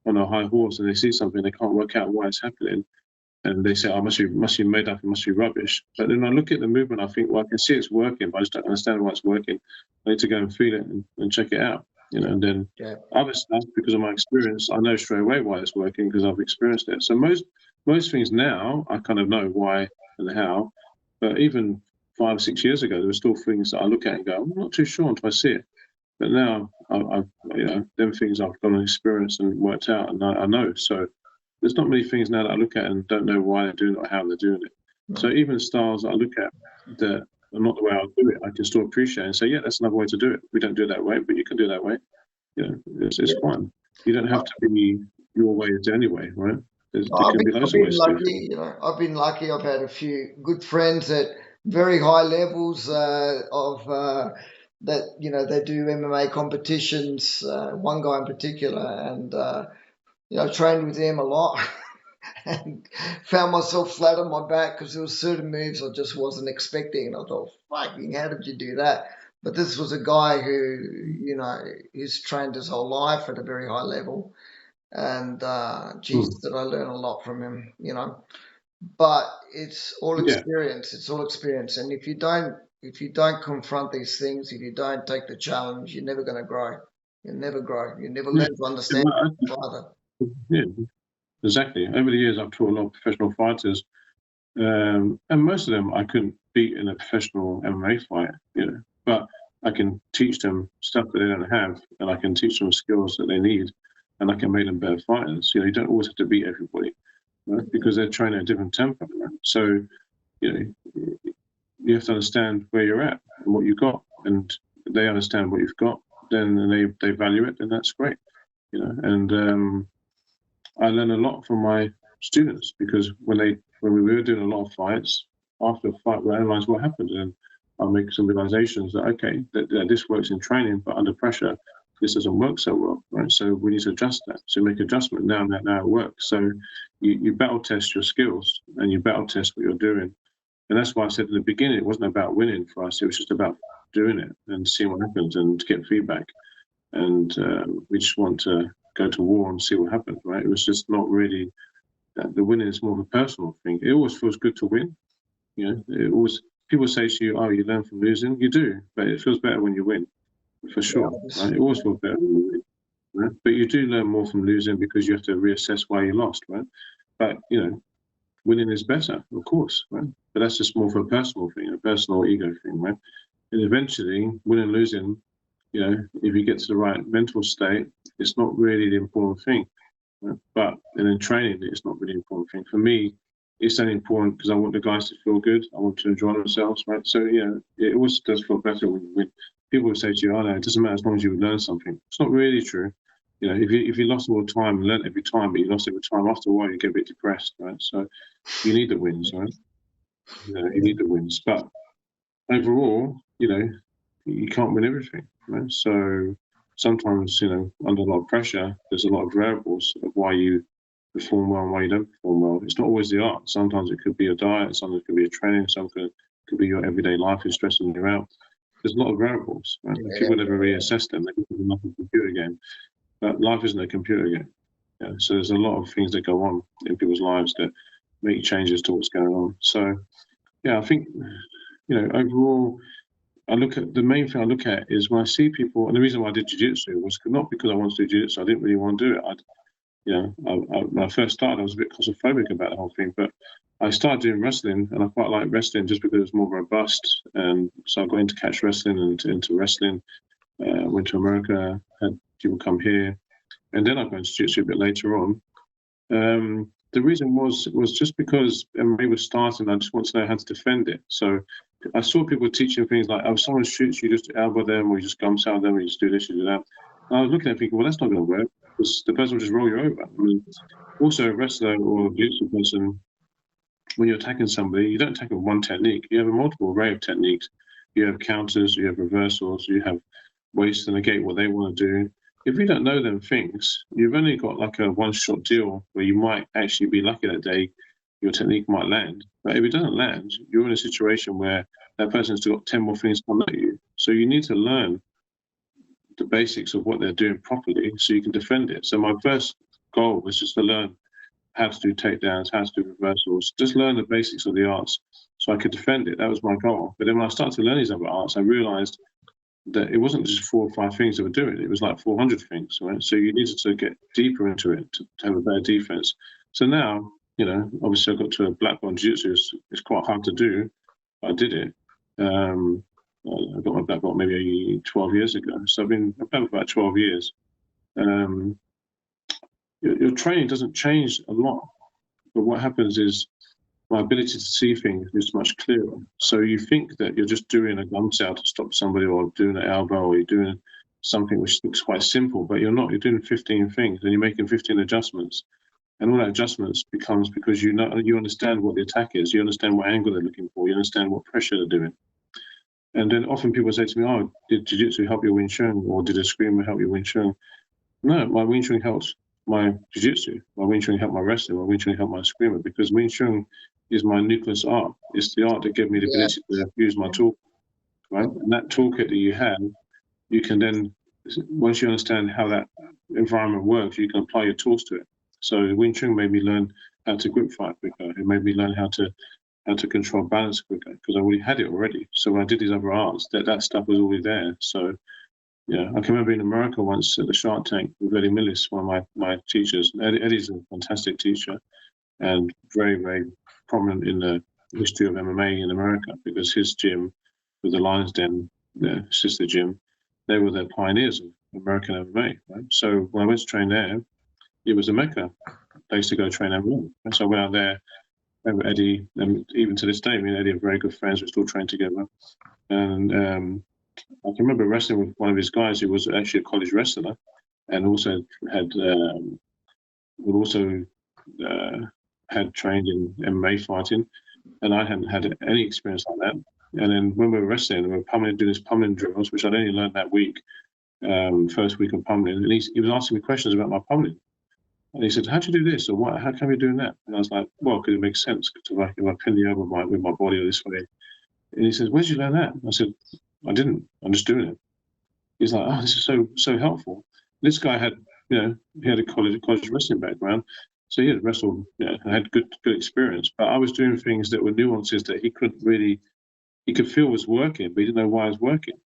on a high horse and they see something, they can't work out why it's happening. And they say, "Oh, must be made up, it must be rubbish." But then I look at the movement, I think, well, I can see it's working, but I just don't understand why it's working. I need to go and feel it and check it out. And then yeah. other stuff, because of my experience, I know straight away why it's working because I've experienced it. So most things now, I kind of know why and how. But even 5 or 6 years ago, there were still things that I look at and go, "I'm not too sure until I see it." But now, them things I've gone and experienced and worked out, and I know. So there's not many things now that I look at and don't know why they're doing it or how they're doing it. So even styles that I look at that are not the way I'll do it, I can still appreciate and say, yeah, that's another way to do it. We don't do it that way, but you can do it that way. It's fine. You don't have to be your way anyway, right? There I've can been, be I've loads of been ways to do it. lucky, I've been lucky. I've had a few good friends at very high levels of that, they do MMA competitions. One guy in particular, and trained with him a lot, and found myself flat on my back because there were certain moves I just wasn't expecting, and I thought, "Fucking, how did you do that?" But this was a guy who, he's trained his whole life at a very high level, and Hmm. geez, did I learn a lot from him. But it's all Yeah, experience. It's all experience, and if you don't confront these things, if you don't take the challenge, you're never going to grow. You'll never grow. You never yeah. learn to Yeah, understand well, either. yeah, exactly. Over the years, I've taught a lot of professional fighters, and most of them I couldn't beat in a professional MMA fight, but I can teach them stuff that they don't have, and I can teach them skills that they need, and I can make them better fighters. You don't always have to beat everybody, right? Because they're training at a different tempo, right? So, you know, you have to understand where you're at and what you've got, and they understand what you've got, then they value it, and that's great, And I learn a lot from my students because when we were doing a lot of fights, after a fight, we analyze what happened and I'll make some realizations that okay, that this works in training, but under pressure, this doesn't work so well, right? So we need to adjust that. So make adjustment now it works. So you battle test your skills and you battle test what you're doing. And that's why I said in the beginning, it wasn't about winning for us. It was just about doing it and seeing what happens and get feedback. And we just want to go to war and see what happens, right? It was just not really the winning is more of a personal thing. It always feels good to win, You know, it always people say to you, "Oh, you learn from losing." You do, but it feels better when you win, for Yeah, sure. Right? It obviously. always feels better when you win. Right? But you do learn more from losing because you have to reassess why you lost, right? But winning is better, of course, right? But that's just more for a personal thing, a personal ego thing, right? And eventually, winning and losing, if you get to the right mental state, it's not really the important thing. Right? But and in training, it's not really the important thing. For me, it's only important because I want the guys to feel good. I want to enjoy themselves, right? So it always does feel better when people will say to you, "Oh no, it doesn't matter as long as you learn something." It's not really true. If you lost all the time and learned every time, but you lost every time, after a while you get a bit depressed, right? So you need the wins, right? You need the wins, but overall, you can't win everything, right? So sometimes, under a lot of pressure, there's a lot of variables of why you perform well and why you don't perform well. It's not always the art. Sometimes it could be a diet, sometimes it could be a training, sometimes it could be your everyday life is stressing you out. There's a lot of variables, right? And Yeah, people never reassess them. They think it's like a computer game, but life isn't a computer game. Yeah, so there's a lot of things that go on in people's lives that make changes to what's going on. So yeah, I think overall, I look at the main thing I look at is when I see people, and the reason why I did jiu-jitsu was not because I wanted to do jiu-jitsu. I didn't really want to do it. When I first started, I was a bit claustrophobic about the whole thing, but I started doing wrestling, and I quite like wrestling just because it was more robust. And so I got into catch wrestling and into wrestling. Went to America, had people come here, and then I got into jiu-jitsu a bit later on. The reason was just because MMA was starting. I just want to know how to defend it. So I saw people teaching things like, "Oh, someone shoots you, just elbow them, or you just gum out them, or you just do this, you do that." And I was looking at it thinking, "Well, that's not going to work because the person will just roll you over." I mean, also a wrestler or a jiu-jitsu person, when you're attacking somebody, you don't attack with one technique. You have a multiple array of techniques. You have counters, you have reversals, you have ways to negate what they want to do. If you don't know them things, you've only got like a one-shot deal where you might actually be lucky that day, your technique might land. But if it doesn't land, you're in a situation where that person's still got 10 more things coming at you. So you need to learn the basics of what they're doing properly so you can defend it. So my first goal was just to learn how to do takedowns, how to do reversals, just learn the basics of the arts so I could defend it. That was my goal. But then when I started to learn these other arts, I realized that it wasn't just 4 or 5 things that were doing it. It was like 400 things, right? So you needed to get deeper into it to have a better defense. So now, obviously I got to a black belt jiu-jitsu. It's quite hard to do. I did it. I got my black belt maybe 12 years ago. So I've been about 12 years. Your training doesn't change a lot, but what happens is my ability to see things is much clearer. So you think that you're just doing a gum out to stop somebody, or doing an elbow, or you're doing something which looks quite simple, but you're not. You're doing 15 things, and you're making 15 adjustments. And all that adjustments becomes because you understand what the attack is, you understand what angle they're looking for, you understand what pressure they're doing. And then often people say to me, "Oh, did jiu-jitsu help your Wing Chun, or did a screamer help your Wing Chun?" No, my Wing Chun helps my jiu-jitsu. My Wing Chun helped my wrestling. My Wing Chun helped my screamer, because Wing Chun is my nucleus art. It's the art that gave me the yeah, ability to use my tool, right? And that toolkit that you have, you can then, once you understand how that environment works, you can apply your tools to it. So Wing Chun made me learn how to grip fight quicker. It made me learn how to control balance quicker, because I already had it already. So when I did these other arts, that stuff was already there. So yeah, I can remember in America once at the Shark Tank with Eddie Millis, one of my teachers. Eddie's a fantastic teacher and very, very prominent in the history of MMA in America, because his gym with the Lions Den, their sister gym, they were the pioneers of American MMA. Right? So when I went to train there, it was a mecca place to go train MMA. And so I went out there, with Eddie, and even to this day, me and Eddie are very good friends. We still train together. And I can remember wrestling with one of his guys who was actually a college wrestler, and also also uh, had trained in MMA fighting, and I hadn't had any experience like that. And then when we were wrestling, we were doing this pummeling drills, which I'd only learned that week, first week of pummeling. And he was asking me questions about my pummeling. And he said, "How do you do this? Or what? How come you're doing that?" And I was like, "Well, because it makes sense. If I pin the elbow with my body this way." And he said, "Where did you learn that?" I said, "I didn't. I'm just doing it." He's like, "Oh, this is so helpful." This guy had, he had a college wrestling background, So he had wrestled, I had good experience, but I was doing things that were nuances that he couldn't really, he could feel was working, but he didn't know why it was working.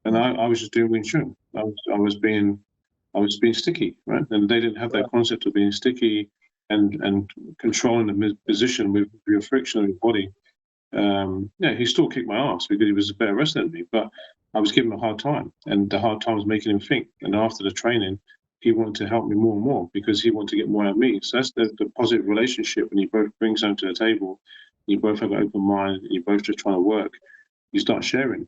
And I was just doing Wing Chun. I was being sticky, right? And they didn't have that concept of being sticky and controlling the position with your friction of your body. He still kicked my ass because he was a better wrestler than me, but I was giving him a hard time, and the hard time was making him think. And after the training, he wanted to help me more and more because he wanted to get more out of me. So that's the positive relationship when you both bring something to the table, you both have an open mind, and you both just trying to work. You start sharing.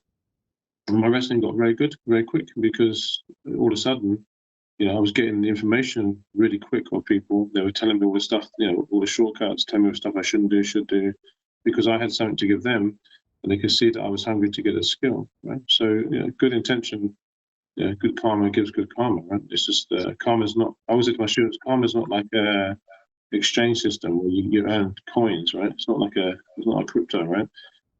And my wrestling got very good very quick because all of a sudden, I was getting the information really quick of people. They were telling me all the stuff, all the shortcuts, telling me stuff I shouldn't do, should do, because I had something to give them, and they could see that I was hungry to get a skill, right? So, good intention, good karma gives good karma, right? It's just karma's not. I always say to my students, karma's not like a exchange system where you earn coins, right? It's not like crypto, right?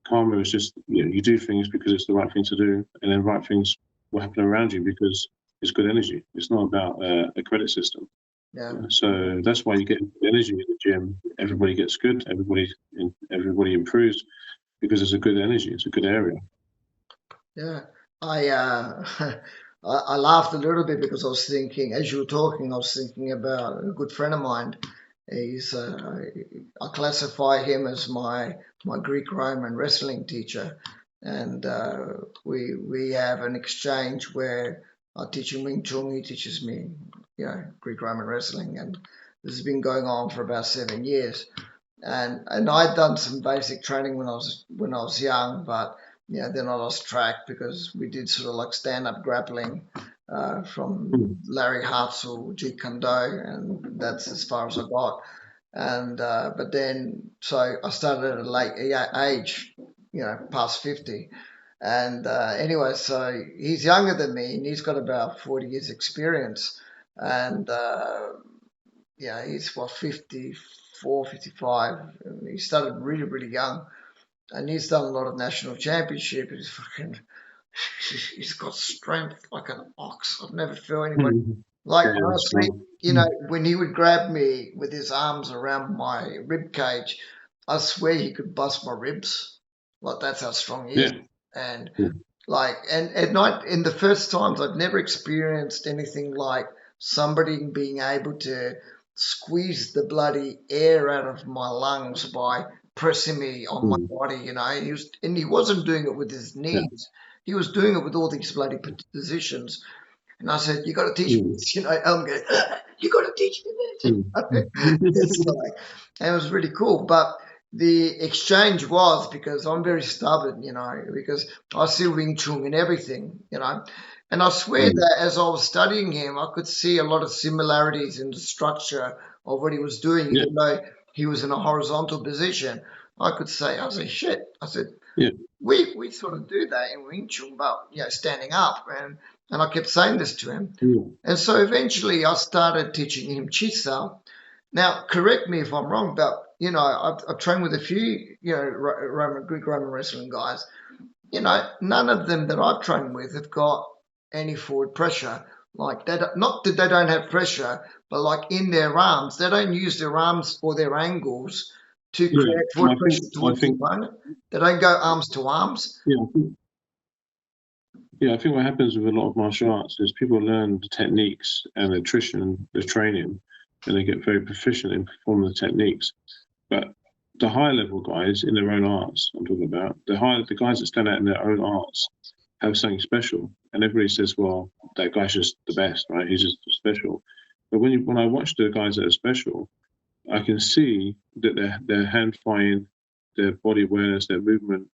Karma is just you do things because it's the right thing to do, and then right things will happen around you because it's good energy. It's not about a credit system. Yeah. So that's why you get energy in the gym. Everybody gets good. Everybody improves because it's a good energy. It's a good area. Yeah. I I laughed a little bit because I was thinking, as you were talking, I was thinking about a good friend of mine. He's I classify him as my Greek Roman wrestling teacher, and we have an exchange where I teach him Wing Chun, he teaches me, Greek Roman wrestling, and this has been going on for about 7 years. And I'd done some basic training when I was young, but then I lost track because we did sort of like stand up grappling from Larry Hartsell, Jeet Kune Do, and that's as far as I got. And but then so I started at a late age, past 50. And anyway, so he's younger than me, and he's got about 40 years experience. And he's what 54, 55. And he started really, really young, and he's done a lot of national championship. He's got strength like an ox. I've never felt anybody like, Yeah, honestly. When he would grab me with his arms around my rib cage, I swear he could bust my ribs. Like, that's how strong he is. yeah, And yeah. like, and at night, in the first times, I've never experienced anything like somebody being able to squeeze the bloody air out of my lungs by pressing me on my body. He wasn't doing it with his Yeah. knees. He was doing it with all these bloody positions. And I said, "You got to teach me Mm. this." I'm going, "You got to teach me this." It's Mm. like, and it was really cool. But the exchange was because I'm very stubborn, because I see Wing Chun in everything, And I swear Mm. that as I was studying him, I could see a lot of similarities in the structure of what he was doing, Yeah, even though he was in a horizontal position. I said, shit. I said, yeah, we sort of do that in Wing Chun, but standing up, and I kept saying this to him, yeah. and so eventually I started teaching him Chisa. Now, correct me if I'm wrong, but I've trained with a few Greek Roman wrestling guys. None of them that I've trained with have got any forward pressure. Like not that they don't have pressure, but like in their arms, they don't use their arms or their angles to Yeah. create And forward pressure I towards the think, opponent. They don't go arms to arms. yeah, I think what happens with a lot of martial arts is people learn the techniques and the attrition, the training, and they get very proficient in performing the techniques. But the high level guys in their own arts, I'm talking about the guys that stand out in their own arts have something special, and everybody says, "Well, that guy's just the best, right? He's just special." But when I watch the guys that are special, I can see that their hand flying, their body awareness, their movement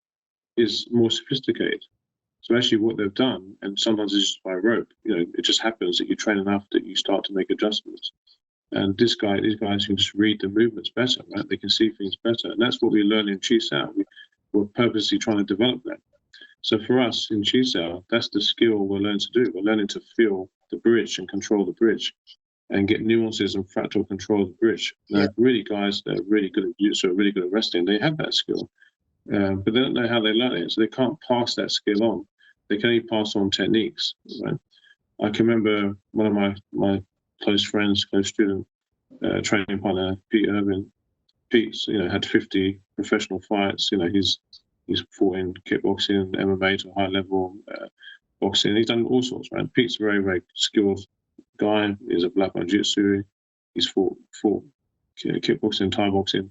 is more sophisticated. So actually, what they've done, and sometimes it's just by rope. It just happens that you train enough that you start to make adjustments. And these guys can just read the movements better, right? They can see things better, and that's what we learn in Chi Sao. We're purposely trying to develop that. So for us in Chi Sao, that's the skill we're learning to do. We're learning to feel the bridge and control the bridge, and get nuances and fractal control of the bridge. Yeah, Now, really, guys that are really good at jiu-jitsu, are really good at wrestling, they have that skill, but they don't know how they learn it, so they can't pass that skill on. They can only pass on techniques, right? I can remember one of my close friends, close student. training partner, Pete Irvin. Pete's, had 50 professional fights. He's fought in kickboxing, MMA to a high level, boxing. He's done all sorts, right? Pete's a very, very skilled guy. He's a black belt jiu-jitsu. He's fought kickboxing, Thai boxing.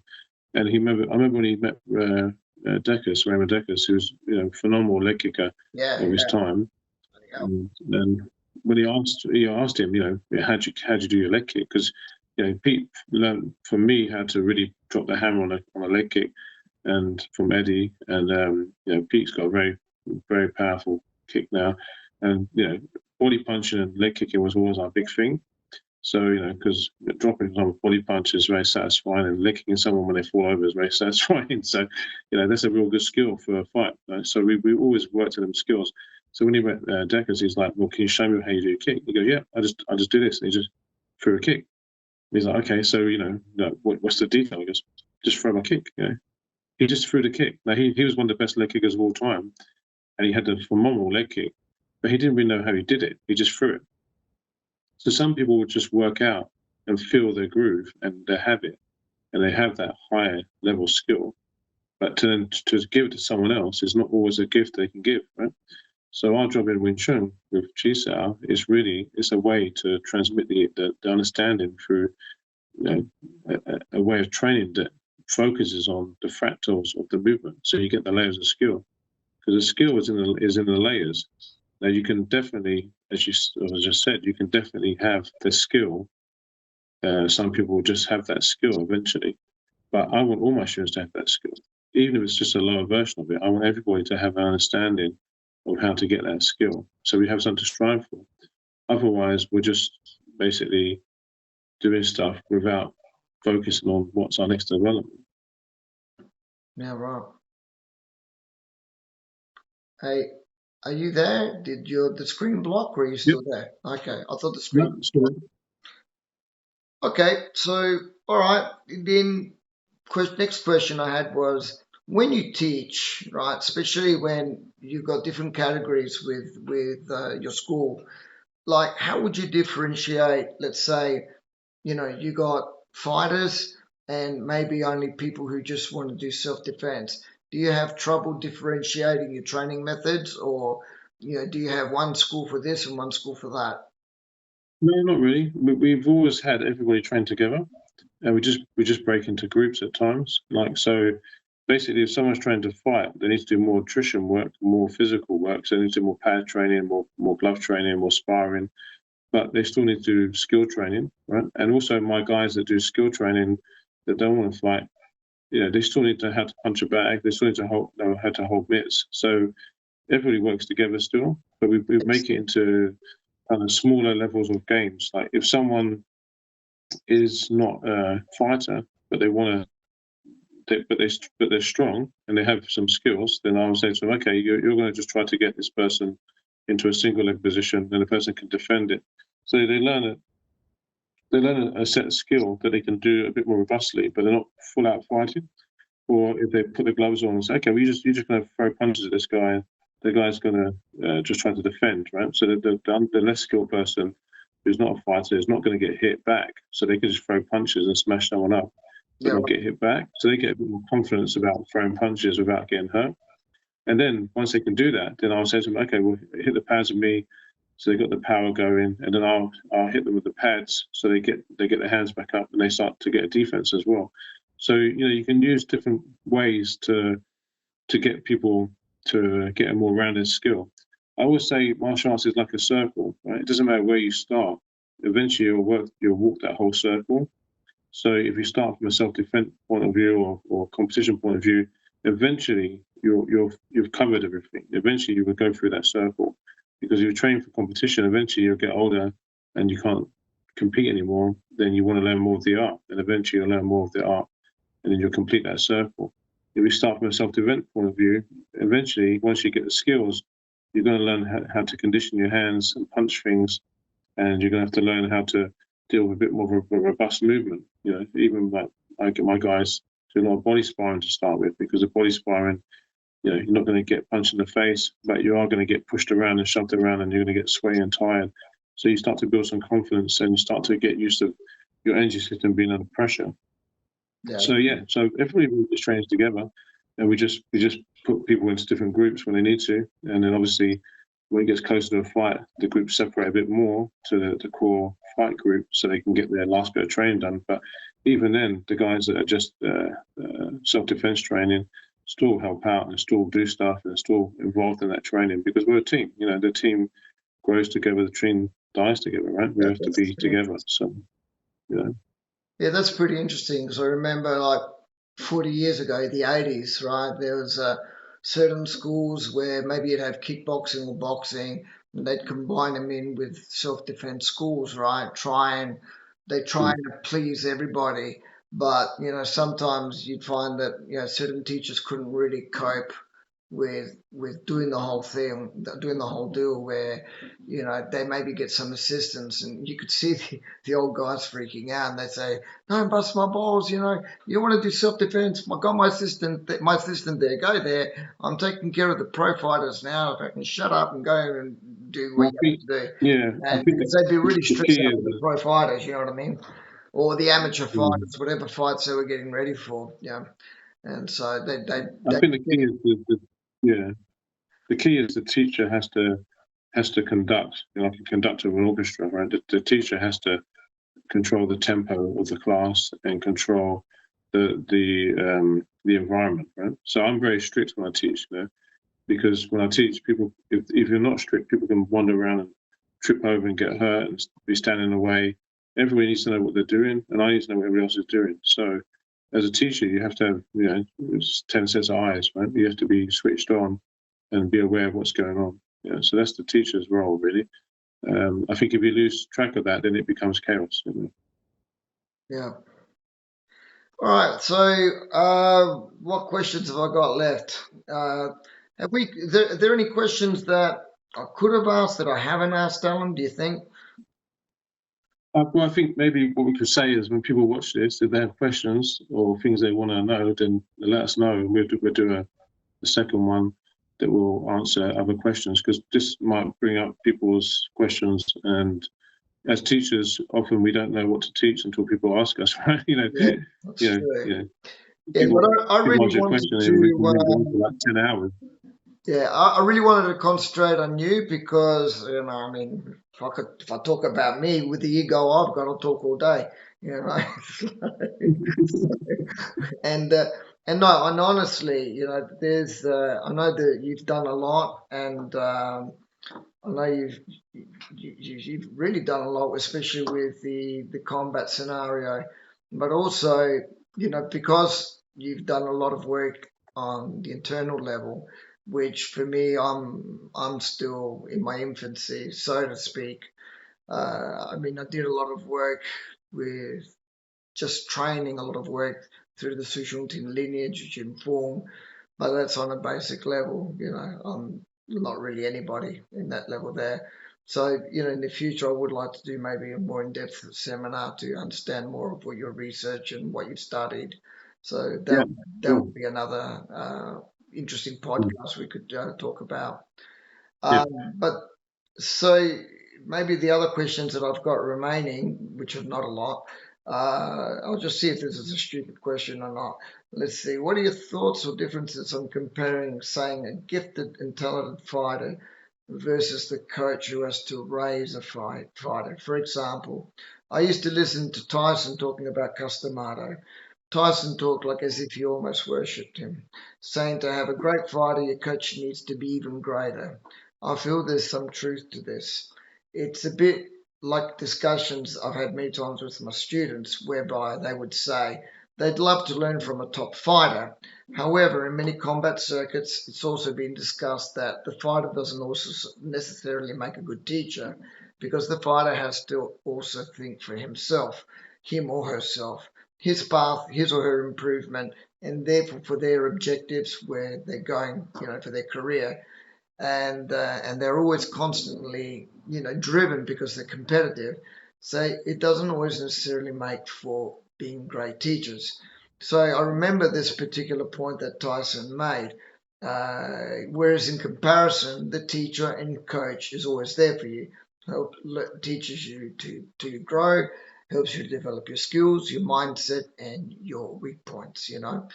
And I remember when he met Raymond Dekkers, who's phenomenal leg kicker of his time. And then when he asked him, how'd you do your leg kick? Because Pete learned from me how to really drop the hammer on a leg kick, and from Eddie, and Pete's got a very, very powerful kick now, and body punching and leg kicking was always our big thing. So because dropping on a body punch is very satisfying, and leg kicking someone when they fall over is very satisfying. So that's a real good skill for a fight. Right? So we always worked on them skills. So when he met Dekkers, he's like, "Well, can you show me how you do a kick?" He goes, "Yeah, I just do this." And he just threw a kick. He's like, "Okay, so what's the detail?" He goes, "Just throw my kick." He just threw the kick. Now he was one of the best leg kickers of all time, and he had a phenomenal leg kick, but he didn't really know how he did it. He just threw it. So some people would just work out and feel their groove and their habit, and they have that higher level skill. But to give it to someone else is not always a gift they can give, right? So our job in Wing Chun with Chi Sao is it's a way to transmit the understanding through a way of training that focuses on the fractals of the movement. So you get the layers of skill, because the skill is in the layers. Now you can definitely, as I just said, you can definitely have the skill. Some people will just have that skill eventually, but I want all my students to have that skill, even if it's just a lower version of it. I want everybody to have an understanding of how to get that skill, so we have something to strive for. Otherwise, we're just basically doing stuff without focusing on what's our next development. Yeah, right. Hey, are you there? Did the screen block, or are you still there? Okay, I thought the screen. Okay, so all right. Then next question I had was, when you teach, right, especially when you've got different categories with your school, like how would you differentiate? Let's say you got fighters and maybe only people who just want to do self-defense. Do you have trouble differentiating your training methods, or do you have one school for this and one school for that? No, not really. We've always had everybody train together, and we just break into groups at times. Like, so basically, if someone's trying to fight, they need to do more attrition work, more physical work. So they need to do more pad training, more glove training, more sparring. But they still need to do skill training, right? And also my guys that do skill training that don't want to fight, they still need to know how to punch a bag. They still need to know how to hold mitts. So everybody works together still, but we make it into kind of smaller levels of games. Like if someone is not a fighter, but they want to, but they're strong and they have some skills, then I will say to them, okay, you're going to just try to get this person into a single leg position, and the person can defend it. So they learn a set of skill that they can do a bit more robustly, but they're not full out fighting. Or if they put the gloves on and say, okay, well, you're just going to throw punches at this guy, the guy's going to just try to defend, right? So the less skilled person who's not a fighter is not going to get hit back. So they can just throw punches and smash someone up, but not get hit back. So they get a bit more confidence about throwing punches without getting hurt. And then once they can do that, then I'll say to them, okay, well, hit the pads with me. So they got the power going, and then I'll hit them with the pads, so they get their hands back up, and they start to get a defense as well. So you can use different ways to get people to get a more rounded skill. I always say martial arts is like a circle, right? It doesn't matter where you start. Eventually, you'll walk that whole circle. So if you start from a self-defense point of view or competition point of view, eventually you've covered everything. Eventually, you will go through that circle, because if you train for competition, eventually you'll get older and you can't compete anymore. Then you want to learn more of the art, and eventually you'll learn more of the art, and then you'll complete that circle. If you start from a self-defense point of view, eventually, once you get the skills, you're going to learn how to condition your hands and punch things, and you're going to have to learn how to deal with a bit more of a robust movement. Even like I get my guys do a lot of body sparring to start with, because the body sparring, you're not going to get punched in the face, but you are going to get pushed around and shoved around, and you're going to get sweaty and tired. So you start to build some confidence, and you start to get used to your energy system being under pressure. Yeah. So so everybody just trains together, and we just put people into different groups when they need to, and then obviously when it gets closer to a fight, the groups separate a bit more to the core fight group so they can get their last bit of training done. But even then, the guys that are just self-defense training still help out and still do stuff and still involved in that training because we're a team. The team grows together, the team dies together, right? We have to be together. So, Yeah, that's pretty interesting because I remember like 40 years ago, the 80s, right? There was certain schools where maybe you'd have kickboxing or boxing, and they'd combine them in with self-defense schools, right? They try and please everybody, but sometimes you'd find that certain teachers couldn't really cope with doing the whole thing, doing the whole deal where they maybe get some assistance, and you could see the old guys freaking out, and they say, "Don't bust my balls, you want to do self-defense. I got my assistant there. Go there. I'm taking care of the pro fighters now. If I can shut up and go and do what I you think, have to do." yeah, I And think because they'd be really the stressed key out is with the pro fighters, you know what I mean, or the amateur mm, fighters, whatever fights they were getting ready for. Yeah, and so I they think the key is yeah, the key is the teacher has to conduct, like a conductor of an orchestra, right? The teacher has to control the tempo of the class and control the environment, right? So I'm very strict when I teach, because when I teach people, if you're not strict, people can wander around and trip over and get hurt and be standing in the way. Everybody needs to know what they're doing, and I need to know what everybody else is doing. So, as a teacher, you have to have 10 sets of eyes, right? You have to be switched on and be aware of what's going on. So that's the teacher's role, really. I think if you lose track of that, then it becomes chaos. Yeah. All right. So, what questions have I got left? Are there any questions that I could have asked that I haven't asked, Alan? Do you think? Well, I think maybe what we could say is when people watch this, if they have questions or things they want to know, then let us know, and we'll do a second one that will answer other questions because this might bring up people's questions. And as teachers, often we don't know what to teach until people ask us, right? Yeah, that's true. Yeah, People but I people really ask you a wanted question and we can to. go on for like 10 hours. Yeah, I really wanted to concentrate on you because I mean, if I talk about me with the ego I've got, I'll talk all day. You know, and no, and honestly, there's I know that you've done a lot, and I know you've really done a lot, especially with the combat scenario, but also because you've done a lot of work on the internal level, which for me I'm still in my infancy, so to speak. I mean, I did a lot of work with just training, a lot of work through the Sushuntin lineage, which inform, but that's on a basic level. I'm not really anybody in that level there. So, in the future, I would like to do maybe a more in-depth seminar to understand more of what your research and what you've studied. So Yeah, that sure. would be another interesting Mm, podcast we could talk about. yeah, But so maybe the other questions that I've got remaining, which are not a lot, I'll just see if this is a stupid question or not. Let's see. What are your thoughts or differences on comparing, saying, a gifted and talented fighter versus the coach who has to raise a fighter? For example, I used to listen to Tyson talking about Customato. Tyson talked like as if he almost worshipped him, saying to have a great fighter, your coach needs to be even greater. I feel there's some truth to this. It's a bit like discussions I've had many times with my students, whereby they would say they'd love to learn from a top fighter. However, in many combat circuits, it's also been discussed that the fighter doesn't also necessarily make a good teacher because the fighter has to also think for himself, him or herself, his path, his or her improvement, and therefore for their objectives where they're going, for their career, and they're always constantly driven because they're competitive. So it doesn't always necessarily make for being great teachers. So I remember this particular point that Tyson made. Whereas in comparison, the teacher and coach is always there for you, teaches you to grow, helps you develop your skills, your mindset, and your weak points, you know.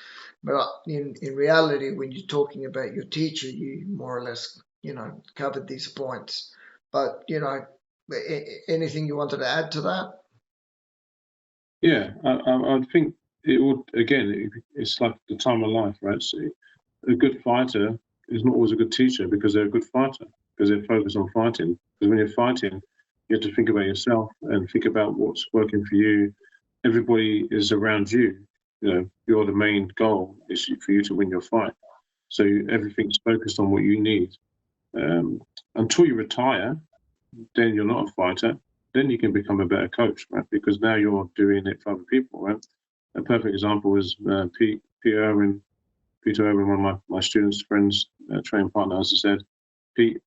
But in reality, when you're talking about your teacher, you more or less, you know, covered these points. But, you know, anything you wanted to add to that? Yeah, I think it would, again, it's like the time of life, right? So a good fighter is not always a good teacher because they're a good fighter, because they're focused on fighting. Because when you're fighting, you have to think about yourself and think about what's working for you. Everybody is around you. You know, you're the main goal is for you to win your fight. So everything's focused on what you need. Um, until you retire, then you're not a fighter. Then you can become a better coach, right? Because now you're doing it for other people, right? A perfect example is Peter Irwin. Peter Irwin, one of my students, friends, training partner, as I said. Pete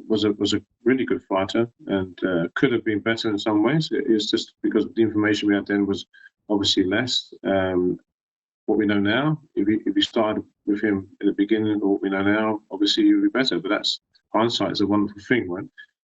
was a really good fighter and could have been better in some ways. It's just because the information we had then was obviously less. What we know now, if you started with him in the beginning, or what we know now, obviously you'd be better. But that's hindsight is a wonderful thing, right?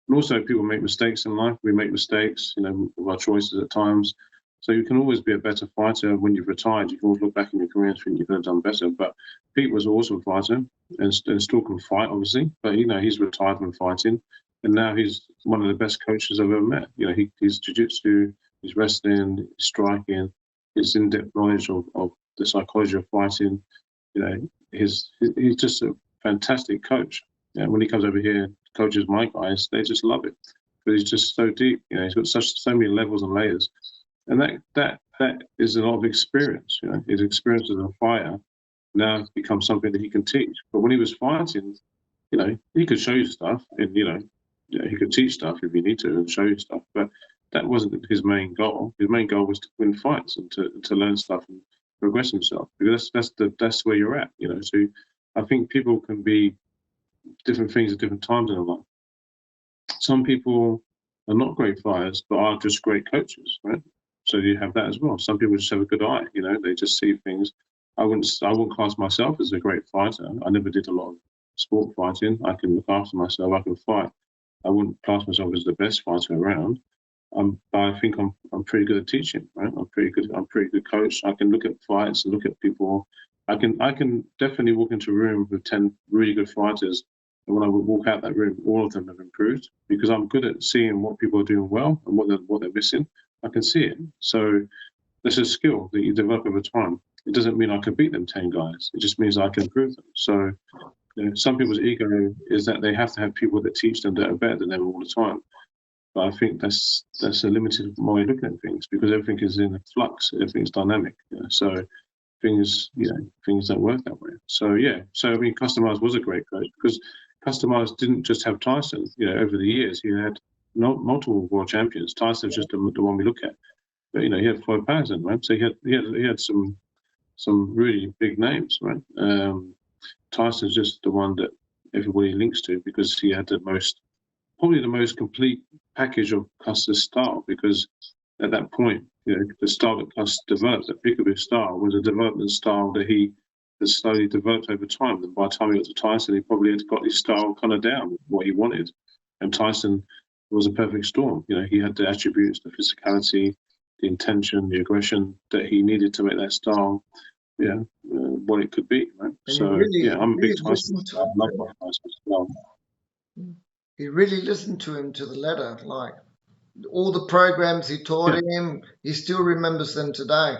And also, people make mistakes in life. We make mistakes, you know, with our choices at times. So you can always be a better fighter when you've retired. You can always look back in your career and think you could have done better. But Pete was an awesome fighter and still can fight, obviously. But you know, he's retired from fighting, and now he's one of the best coaches I've ever met. You know, he's jiu-jitsu, he's wrestling, he's striking, his in-depth knowledge of the psychology of fighting. You know, he's just a fantastic coach. Yeah, when he comes over here, coaches my guys, they just love it because he's just so deep. You know, he's got so many levels and layers, and that is a lot of experience. You know, his experience as a fighter now becomes something that he can teach. But when he was fighting, you know, he could show you stuff, and he could teach stuff if you need to and show you stuff. But that wasn't his main goal. His main goal was to win fights and to learn stuff and progress himself. Because that's where you're at. You know, so I think people can be different things at different times in their life. Some people are not great fighters, but are just great coaches, right? So you have that as well. Some people just have a good eye, you know, they just see things. I wouldn't class myself as a great fighter. I never did a lot of sport fighting. I can look after myself, I can fight. I wouldn't class myself as the best fighter around. But I think I'm pretty good at teaching, right? I'm pretty good coach. I can look at fights and look at people. I can definitely walk into a room with 10 really good fighters, and when I would walk out that room, all of them have improved because I'm good at seeing what people are doing well and what they're missing. I can see it. So this is a skill that you develop over time. It doesn't mean I can beat them 10 guys. It just means I can improve them. So some people's ego is that they have to have people that teach them that are better than them all the time. But I think that's a limited way of looking at things because everything is in a flux, everything's dynamic. So things don't work that way. So I mean, Customized was a great coach because Customized didn't just have Tyson. You know, over the years he had multiple world champions. Tyson's just the one we look at, but you know, he had Floyd Patterson, right? So he had some really big names, right? Tyson's just the one that everybody links to because he had probably the most complete package of Custer's style because at that point, you know, the style that Custer developed, that Pickaboo style, was a development style that he has slowly developed over time. And by the time he got to Tyson, he probably had got his style kind of down, what he wanted. And Tyson was a perfect storm. You know, he had the attributes, the physicality, the intention, the aggression that he needed to make that style, what it could be. Right. And So I'm a big really Tyson. listened to I him. love Tyson as well. He really listened to him to the letter. Like all the programs he taught Yeah. him, he still remembers them today.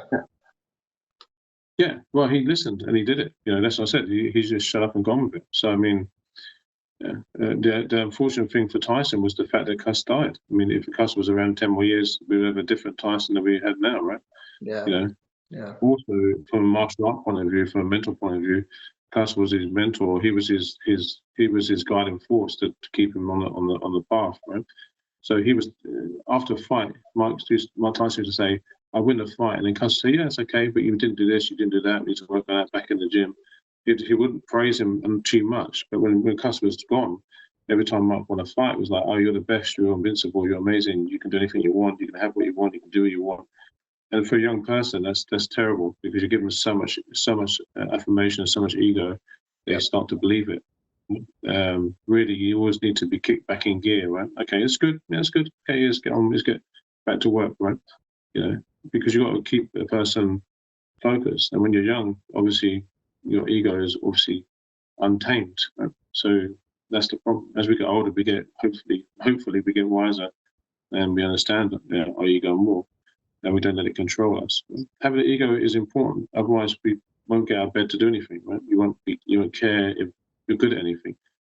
Yeah, well, he listened and he did it. You know, that's what I said. He's just shut up and gone with it. So, I mean, the unfortunate thing for Tyson was the fact that Cuss died. I mean, if Cuss was around 10 more years, we would have a different Tyson than we had now, right? Yeah, You know, yeah, also from a martial art point of view, from a mental point of view, Cuss was his mentor. He was his guiding force to keep him on the path, right? So he was after a fight. Mike Tyson used to say, "I win the fight," and then Custer say, "Yeah, it's okay, but you didn't do this, you didn't do that. We need to work on that back in the gym." He wouldn't praise him too much, but when Custer was gone, every time Mike won a fight, it was like, "Oh, you're the best. You're invincible. You're amazing. You can do anything you want. You can have what you want. You can do what you want." And for a young person, that's terrible because you give them so much affirmation and so much ego, they start to believe it. Really, you always need to be kicked back in gear, right? Okay, it's good. Yeah, it's good. Okay, let's get on. Let's get back to work, right? because you've got to keep a person focused. And when you're young, obviously, your ego is obviously untamed. Right? So that's the problem. As we get older, we get hopefully we get wiser and we understand our ego more, and we don't let it control us. Having an ego is important. Otherwise, we won't get out of bed to do anything. Right? You won't care if you're good at anything.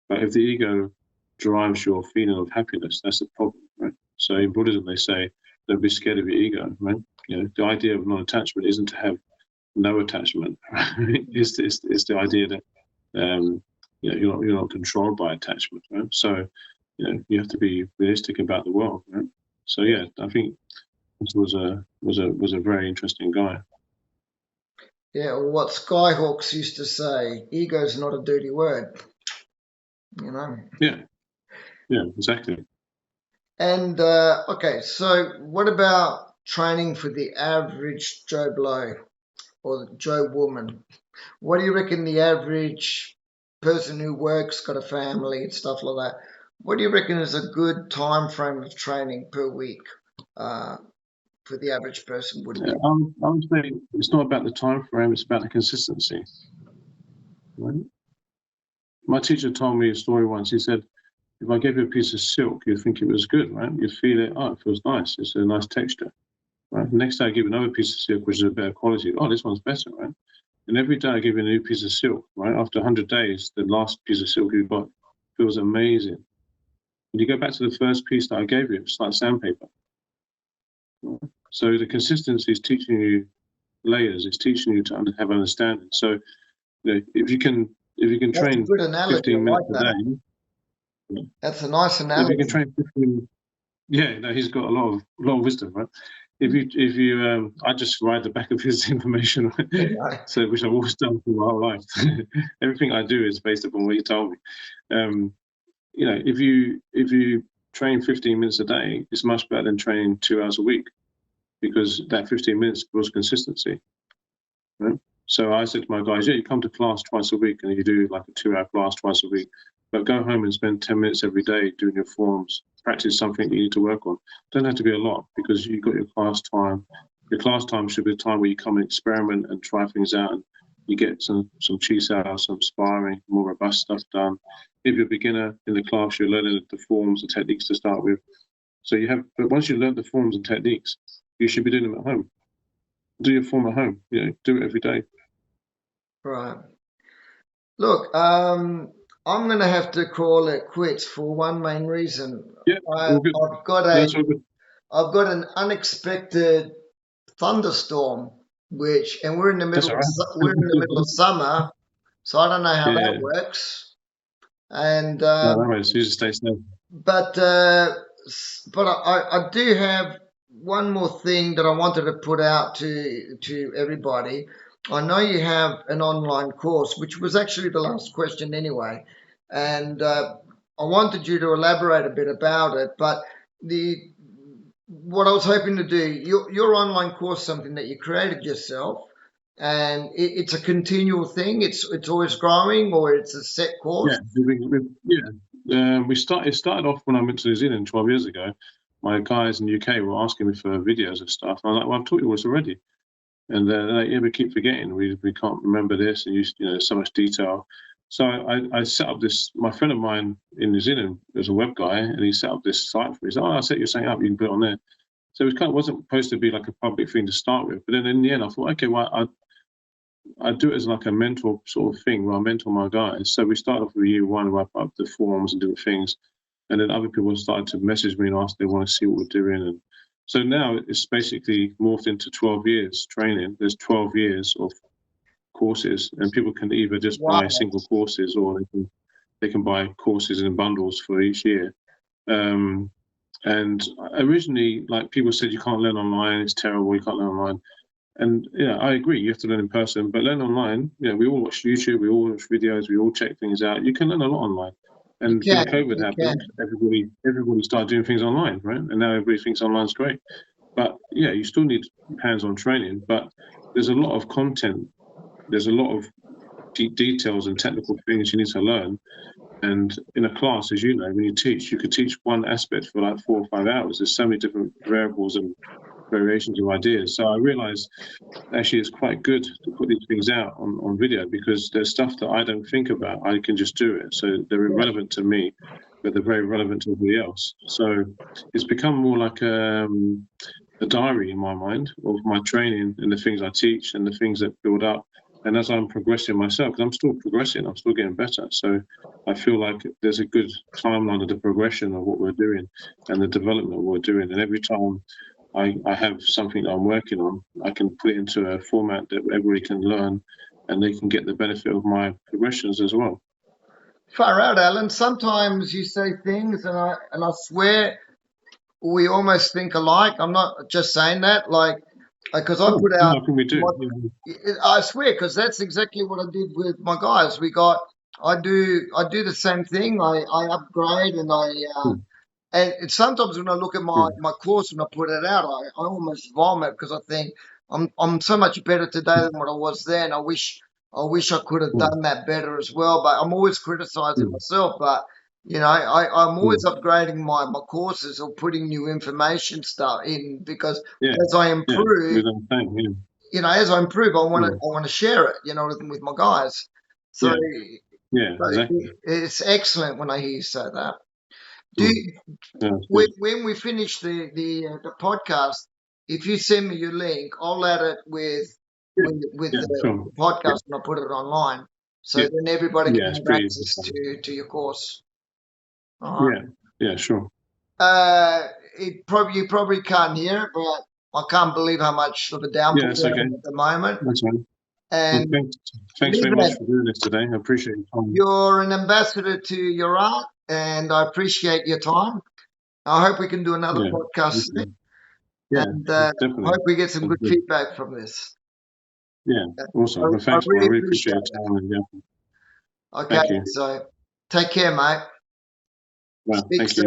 But if the ego drives your feeling of happiness, that's the problem. Right? So in Buddhism, they say, don't be scared of your ego. Right? The idea of non-attachment isn't to have no attachment. Right? It's the idea that you're not controlled by attachment. Right? So you have to be realistic about the world. Right? So yeah, I think this was a very interesting guy. Yeah, or what Skyhawks used to say, ego's not a dirty word, Yeah, exactly. And okay, so what about training for the average Joe Blow or Joe woman? What do you reckon the average person who works, got a family and stuff like that? What do you reckon is a good time frame of training per week for the average person would be? I would say it's not about the time frame; it's about the consistency. Right? My teacher told me a story once. He said, if I gave you a piece of silk, you'd think it was good, right? You'd feel it. Oh, it feels nice. It's a nice texture, right? The next day I give you another piece of silk, which is a better quality. Oh, this one's better, right? And every day I give you a new piece of silk, right? After 100 days, the last piece of silk you got feels amazing. When you go back to the first piece that I gave you, it's like sandpaper. So the consistency is teaching you layers. It's teaching you to have understanding. So if you can That's a train good analogy. 15 I like minutes a that. day, That's a nice if you can analogy. train 15, yeah, no, he's got a lot of wisdom, right? If you, I just write the back of his information, so which I've always done for my whole life. Everything I do is based upon what he told me. If you train 15 minutes a day, it's much better than training 2 hours a week, because that 15 minutes builds consistency. Right? So I said to my guys, yeah, you come to class twice a week and you do like a 2-hour class twice a week, but go home and spend 10 minutes every day doing your forms, practice something you need to work on. Don't have to be a lot, because you've got your class time. Your class time should be the time where you come and experiment and try things out, and you get some cheese out, some sparring, more robust stuff done. If you're a beginner in the class, you're learning the forms, the techniques to start with. So but once you learn the forms and techniques, you should be doing them at home. Do your form at home, do it every day. Right. Look, I'm going to have to call it quits for one main reason. Yeah, I've got I've got an unexpected thunderstorm, and we're in the middle of summer, so I don't know how that works. And no, so you just stay safe. but I do have one more thing that I wanted to put out to everybody. I know you have an online course, which was actually the last question anyway, and I wanted you to elaborate a bit about it. But what I was hoping to do, your online course, something that you created yourself, and it's a continual thing. It's always growing, or it's a set course. We started off when I went to New Zealand 12 years ago. My guys in the UK were asking me for videos of stuff. And I was like, well, I've taught you all this already. And they're like, yeah, we keep forgetting. We can't remember this, and there's so much detail. So I set up this. My friend of mine in New Zealand was a web guy, and he set up this site for me. He said, I'll set you something up. You can put it on there. So it wasn't supposed to be like a public thing to start with. But then in the end, I thought, okay, well, I do it as like a mentor sort of thing where I mentor my guys. So we started off with year one, wrap up the forms and different things. And then other people started to message me and ask they want to see what we're doing. And so now it's basically morphed into 12 years training. There's 12 years of courses, and people can either just buy single courses, or they can buy courses in bundles for each year. And originally, like, people said, you can't learn online, it's terrible, you can't learn online. And yeah, I agree, you have to learn in person, but learn online, we all watch YouTube, we all watch videos, we all check things out. You can learn a lot online. And when COVID happened, everybody started doing things online, right? And now everybody thinks online's great. But yeah, you still need hands-on training, but there's a lot of content, there's a lot of details and technical things you need to learn. And in a class, as you know, when you could teach one aspect for like 4 or 5 hours. There's so many different variables and variations of ideas. So I realized actually it's quite good to put these things out on video, because there's stuff that I don't think about. I can just do it. So they're irrelevant to me, but they're very relevant to everybody else. So it's become more like a diary in my mind of my training and the things I teach and the things that build up. And as I'm progressing myself, because I'm still progressing, I'm still getting better. So I feel like there's a good timeline of the progression of what we're doing and the development we're doing. And every time I have something that I'm working on, I can put it into a format that everybody can learn and they can get the benefit of my progressions as well. Far out, Alan. Sometimes you say things, and I swear we almost think alike. I'm not just saying that, like, because I put out. How can we do? I swear, because that's exactly what I did with my guys. I do the same thing. I upgrade, and and sometimes when I look at my course and I put it out, I almost vomit, because I think I'm so much better today than what I was then. I wish I could have done that better as well. But I'm always criticizing myself. But I'm always upgrading my courses or putting new information stuff in, because as I improve, as I improve, I want to share it, with my guys. So exactly. it's excellent when I hear you say that. When we finish the podcast, if you send me your link, I'll add it with the podcast and I'll put it online, so then everybody can have access to your course. All right. Sure. You probably can't hear it, but I can't believe how much of a downpour it's okay. at the moment. That's fine. And thanks very much for doing this today. I appreciate your time. You're an ambassador to your art, and I appreciate your time. I hope we can do another podcast soon. And definitely. Hope we get some good feedback from this. Awesome. Well, thanks, I really appreciate your time. Okay, so take care, mate. Well, thank you.